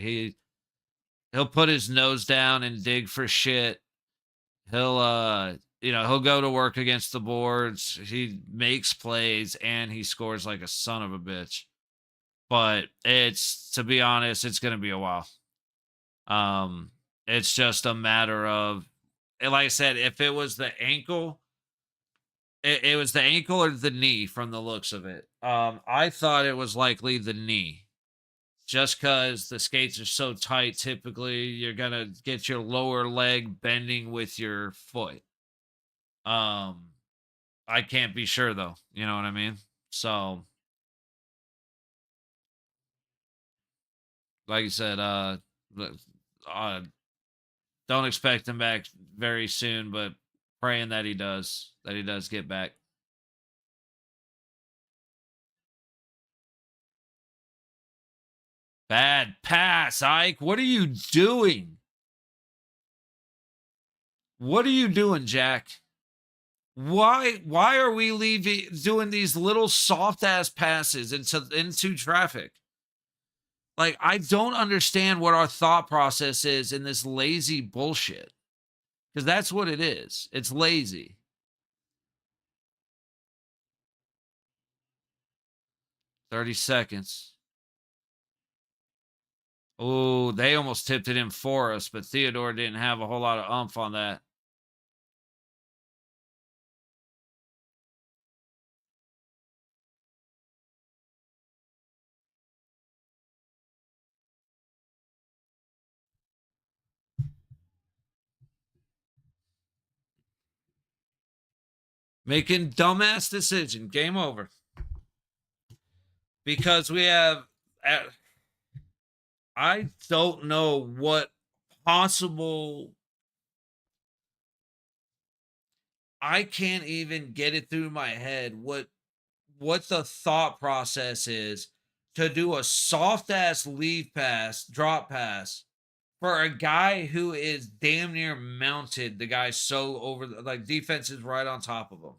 He'll put his nose down and dig for shit. He'll he'll go to work against the boards. He makes plays and he scores like a son of a bitch. But it's, to be honest, it's going to be a while. It's just a matter of, like I said, if it was the ankle, it was the ankle or the knee from the looks of it. I thought it was likely the knee, just because the skates are so tight. Typically, you're gonna get your lower leg bending with your foot. Um, I can't be sure though. You know what I mean? So, like you said, uh, don't expect him back very soon, but praying that he does get back. Bad pass, Ike. What are you doing? What are you doing, Jack? Why are we leaving doing these little soft ass passes into traffic? Like, I don't understand what our thought process is in this lazy bullshit. Because that's what it is. It's lazy. 30 seconds. Oh, they almost tipped it in for us, but Theodore didn't have a whole lot of oomph on that. Making dumbass decision. Game over. Because we have, I don't know what possible, I can't even get it through my head what the thought process is to do a soft ass leave pass, drop pass for a guy who is damn near mounted. The guy's so over, like, defense is right on top of him.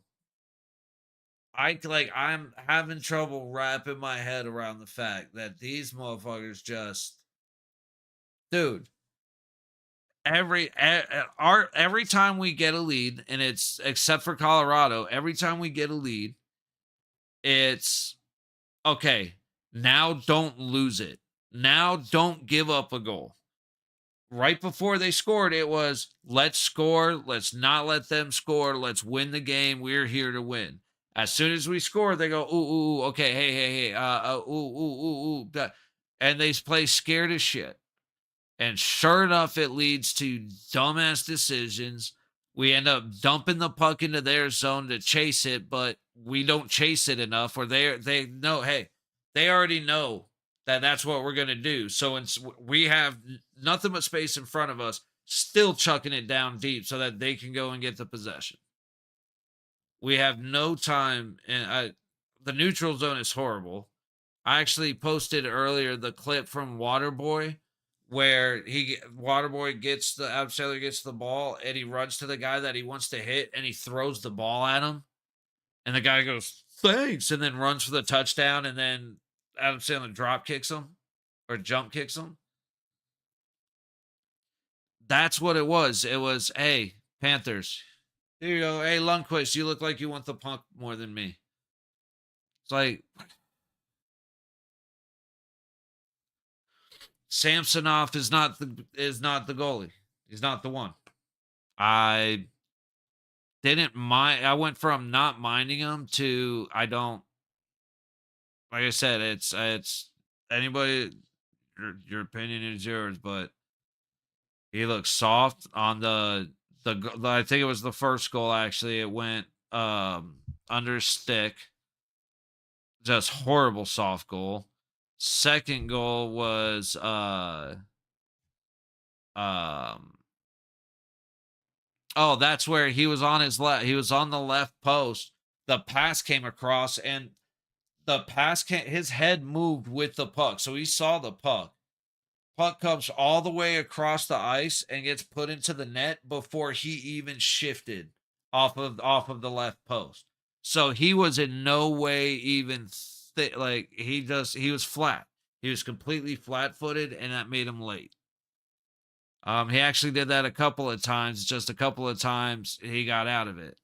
I'm having trouble wrapping my head around the fact that these motherfuckers just, dude, every time we get a lead, and it's, except for Colorado, every time we get a lead, it's okay. Now don't lose it. Now don't give up a goal. Right before they scored, it was, let's score. Let's not let them score. Let's win the game. We're here to win. As soon as we score, they go, ooh, okay, hey, ooh. And they play scared as shit. And sure enough, it leads to dumbass decisions. We end up dumping the puck into their zone to chase it, but we don't chase it enough, or they know, hey, they already know that that's what we're gonna do. So we have nothing but space in front of us, still chucking it down deep so that they can go and get the possession. We have no time, and the neutral zone is horrible. I actually posted earlier the clip from Waterboy where Waterboy gets the Adam Sandler gets the ball and he runs to the guy that he wants to hit and he throws the ball at him and the guy goes thanks and then runs for the touchdown and then Adam Sandler drop kicks him or jump kicks him. That's what it was. It was, hey, Panthers, here you go. Hey, Lundqvist, you look like you want the puck more than me. It's like Samsonov is not the goalie. He's not the one. I didn't mind. I went from not minding him to I don't. Like I said, it's anybody. Your opinion is yours, but he looks soft on I think it was the first goal. Actually, it went under stick. Just horrible soft goal. Second goal was um oh, that's where he was on his left. He was on the left post. The pass came across, and the pass came. His head moved with the puck, so he saw the puck. Puck comes all the way across the ice and gets put into the net before he even shifted off of the left post. So he was in no way even like he was flat. He was completely flat-footed, and that made him late. He actually did that a couple of times. Just a couple of times he got out of it.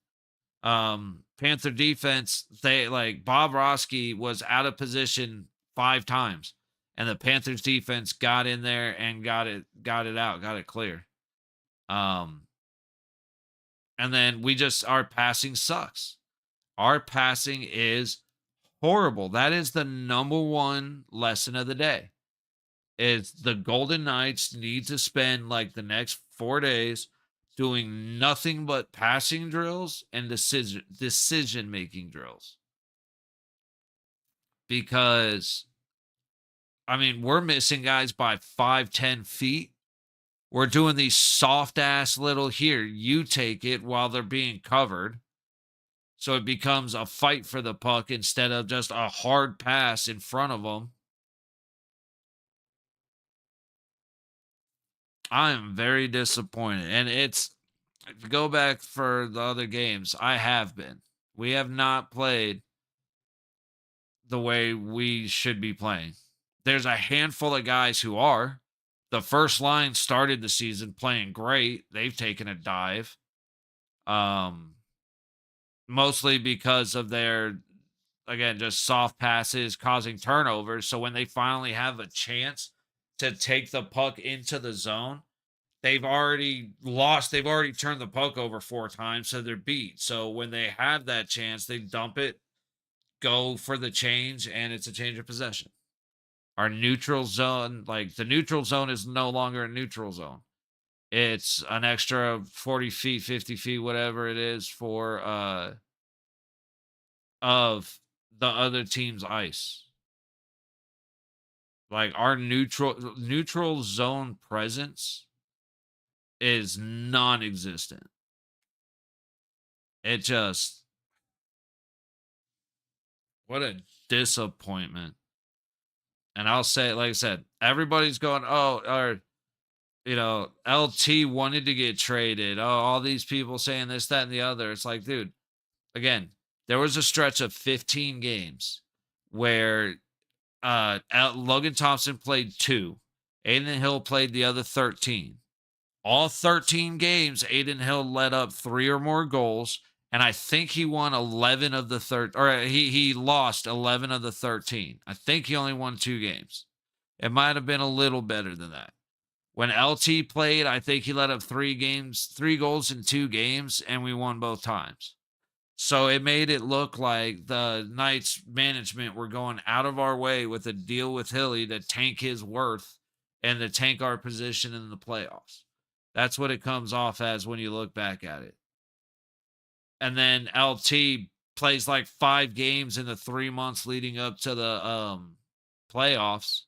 Panther defense, they like Bob Roski was out of position 5 times, and the Panthers defense got in there and got it out, got it clear. And then our passing sucks. Our passing is horrible. That is the number one lesson of the day. Is the Golden Knights need to spend like the next 4 days doing nothing but passing drills and decision making drills. Because I mean, we're missing guys by 5-10 feet. We're doing these soft ass little here, you take it while they're being covered. So it becomes a fight for the puck instead of just a hard pass in front of them. I am very disappointed. And if you go back for the other games, I have been. We have not played the way we should be playing. There's a handful of guys who are. The first line started the season playing great. They've taken a dive. Mostly because of their, again, just soft passes causing turnovers. So when they finally have a chance to take the puck into the zone, they've already lost. They've already turned the puck over 4 times, so they're beat. So when they have that chance, they dump it, go for the change, and it's a change of possession. Our neutral zone, like the neutral zone is no longer a neutral zone. It's an extra 40 feet, 50 feet, whatever it is for of the other team's ice. Like our neutral zone presence is non-existent. It just what a disappointment. And I'll say, like I said, everybody's going, oh, or LT wanted to get traded. Oh, all these people saying this, that, and the other. It's like, dude, again, there was a stretch of 15 games where Logan Thompson played 2. Aiden Hill played the other 13. All 13 games, Aiden Hill led up 3 or more goals, and I think he won 11 of the 13, or he lost 11 of the 13. I think he only won 2 games. It might have been a little better than that. When LT played, I think he let up 3 goals in 2 games, and we won both times. So it made it look like the Knights management were going out of our way with a deal with Hilly to tank his worth and to tank our position in the playoffs. That's what it comes off as when you look back at it. And then LT plays like 5 games in the 3 months leading up to the playoffs,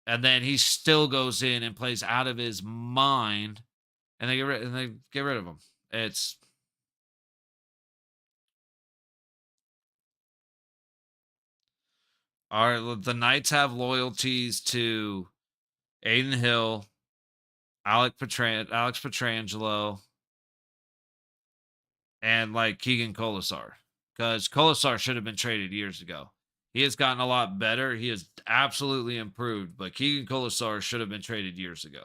and then he still goes in and plays out of his mind, and they get rid of him. It's the Knights have loyalties to Aiden Hill, Alex Petrangelo, and like Keegan Colasar. Because Colasar should have been traded years ago. He has gotten a lot better. He has absolutely improved, but Keegan Colasar should have been traded years ago.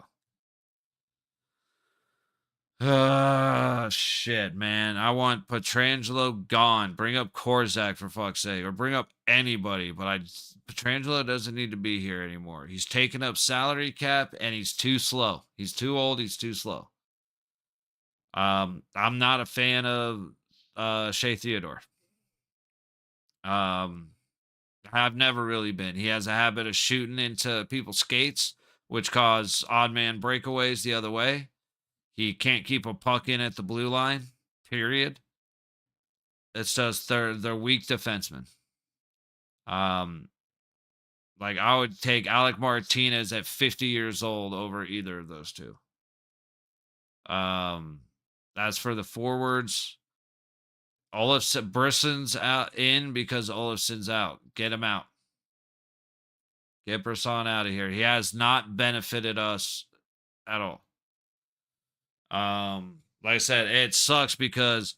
Shit, man. I want Petrangelo gone. Bring up Korzak for fuck's sake, or bring up anybody. But Petrangelo doesn't need to be here anymore. He's taking up salary cap, and he's too slow. He's too old. He's too slow. I'm not a fan of Shea Theodore. I've never really been. He has a habit of shooting into people's skates, which cause odd man breakaways the other way. He can't keep a puck in at the blue line, period. It's just they're weak defensemen. Um, like I would take Alec Martinez at 50 years old over either of those two. Um, as for the forwards, Brisson's out in because Olafson's out. Get him out. Get Brisson out of here. He has not benefited us at all. Like I said, it sucks because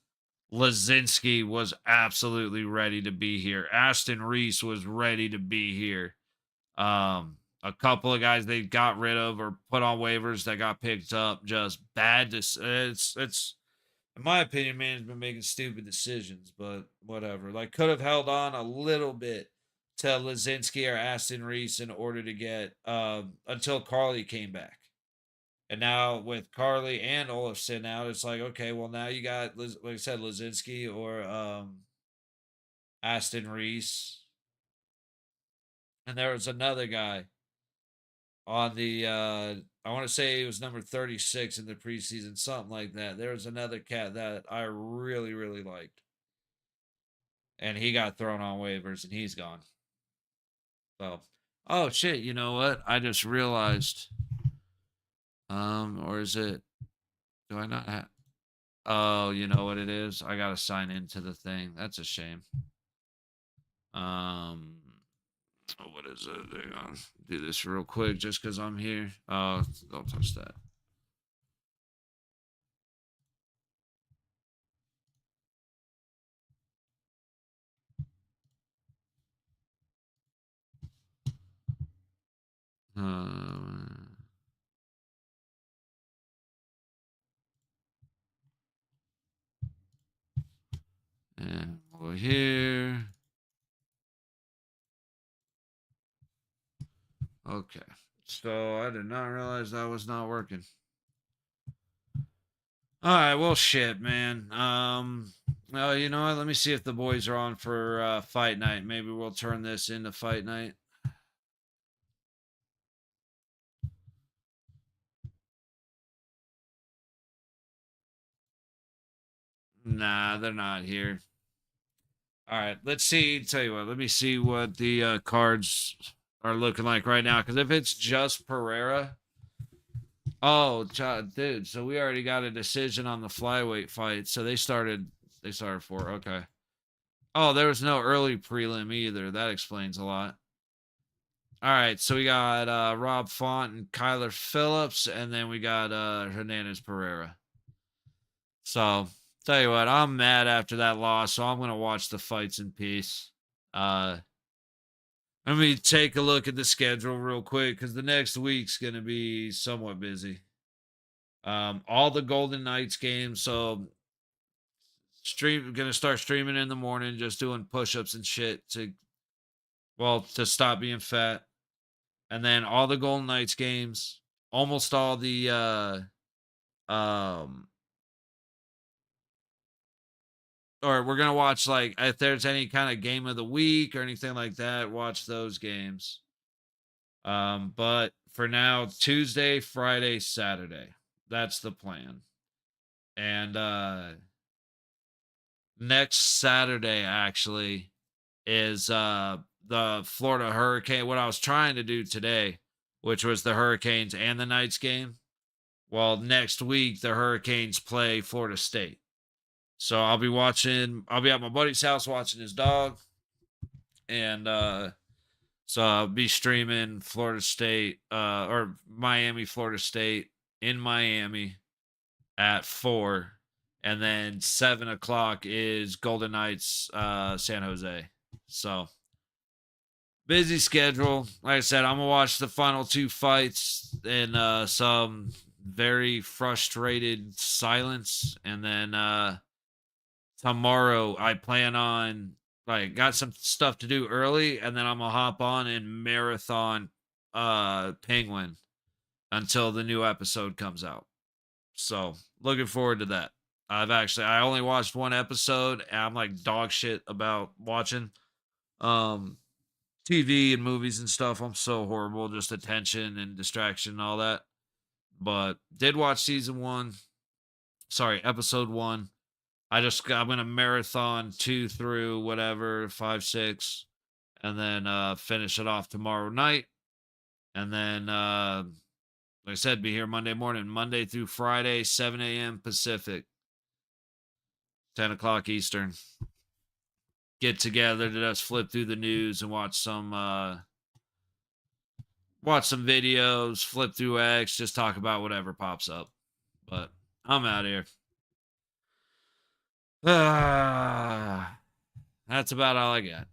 Lazinski was absolutely ready to be here. Aston Reese was ready to be here. A couple of guys they got rid of or put on waivers that got picked up. Just bad. It's in my opinion, man's been making stupid decisions, but whatever. Like could have held on a little bit to Lazinski or Aston Reese in order to get until Carly came back. And now with Carly and Olafson out, it's like, okay, well now you got like I said, Lazinski or Aston Reese. And there was another guy on the I want to say it was number 36 in the preseason, something like that. There was another cat that I really, really liked. And he got thrown on waivers and he's gone. So oh shit, you know what? I just realized. Or is it do I not have oh, you know what it is? I gotta sign into the thing. That's a shame. What is it? Hang on. Do this real quick just because I'm here. Oh, don't touch that. Um, and over here. Okay. So I did not realize that was not working. All right, well, shit, man. Oh, you know what? Let me see if the boys are on for fight night. Maybe we'll turn this into fight night. Nah, they're not here. All right, let's see. Tell you what, let me see what the cards are looking like right now. Because if it's just Pereira, oh, dude, so we already got a decision on the flyweight fight. So they started. They started for okay. Oh, there was no early prelim either. That explains a lot. All right, so we got Rob Font and Kyler Phillips, and then we got Hernandez Pereira. So tell you what, I'm mad after that loss, so I'm gonna watch the fights in peace. Let me take a look at the schedule real quick because the next week's gonna be somewhat busy. All the Golden Knights games, so gonna start streaming in the morning, just doing push-ups and shit to stop being fat. And then all the Golden Knights games, almost all the um or we're gonna watch like if there's any kind of game of the week or anything like that, watch those games. But for now, Tuesday, Friday, Saturday. That's the plan. And next Saturday actually is the Florida Hurricane. What I was trying to do today, which was the Hurricanes and the Knights game. Well, next week the Hurricanes play Florida State. So I'll be at my buddy's house watching his dog. And so I'll be streaming Florida State or Miami, Florida State in Miami at 4. And then 7 o'clock is Golden Knights San Jose. So busy schedule. Like I said, I'm gonna watch the final 2 fights in some very frustrated silence. And then tomorrow I plan on like got some stuff to do early, and then I'm gonna hop on and marathon Penguin until the new episode comes out. So looking forward to that. I only watched one episode and I'm like dog shit about watching um TV and movies and stuff. I'm so horrible, just attention and distraction and all that. But did watch episode 1. I'm gonna marathon 2 through whatever 5, 6, and then finish it off tomorrow night. And then like I said, be here Monday morning, Monday through Friday, 7 a.m. Pacific, 10 o'clock Eastern. Get together to just flip through the news and watch some videos, flip through X, just talk about whatever pops up. But I'm out here. That's about all I got.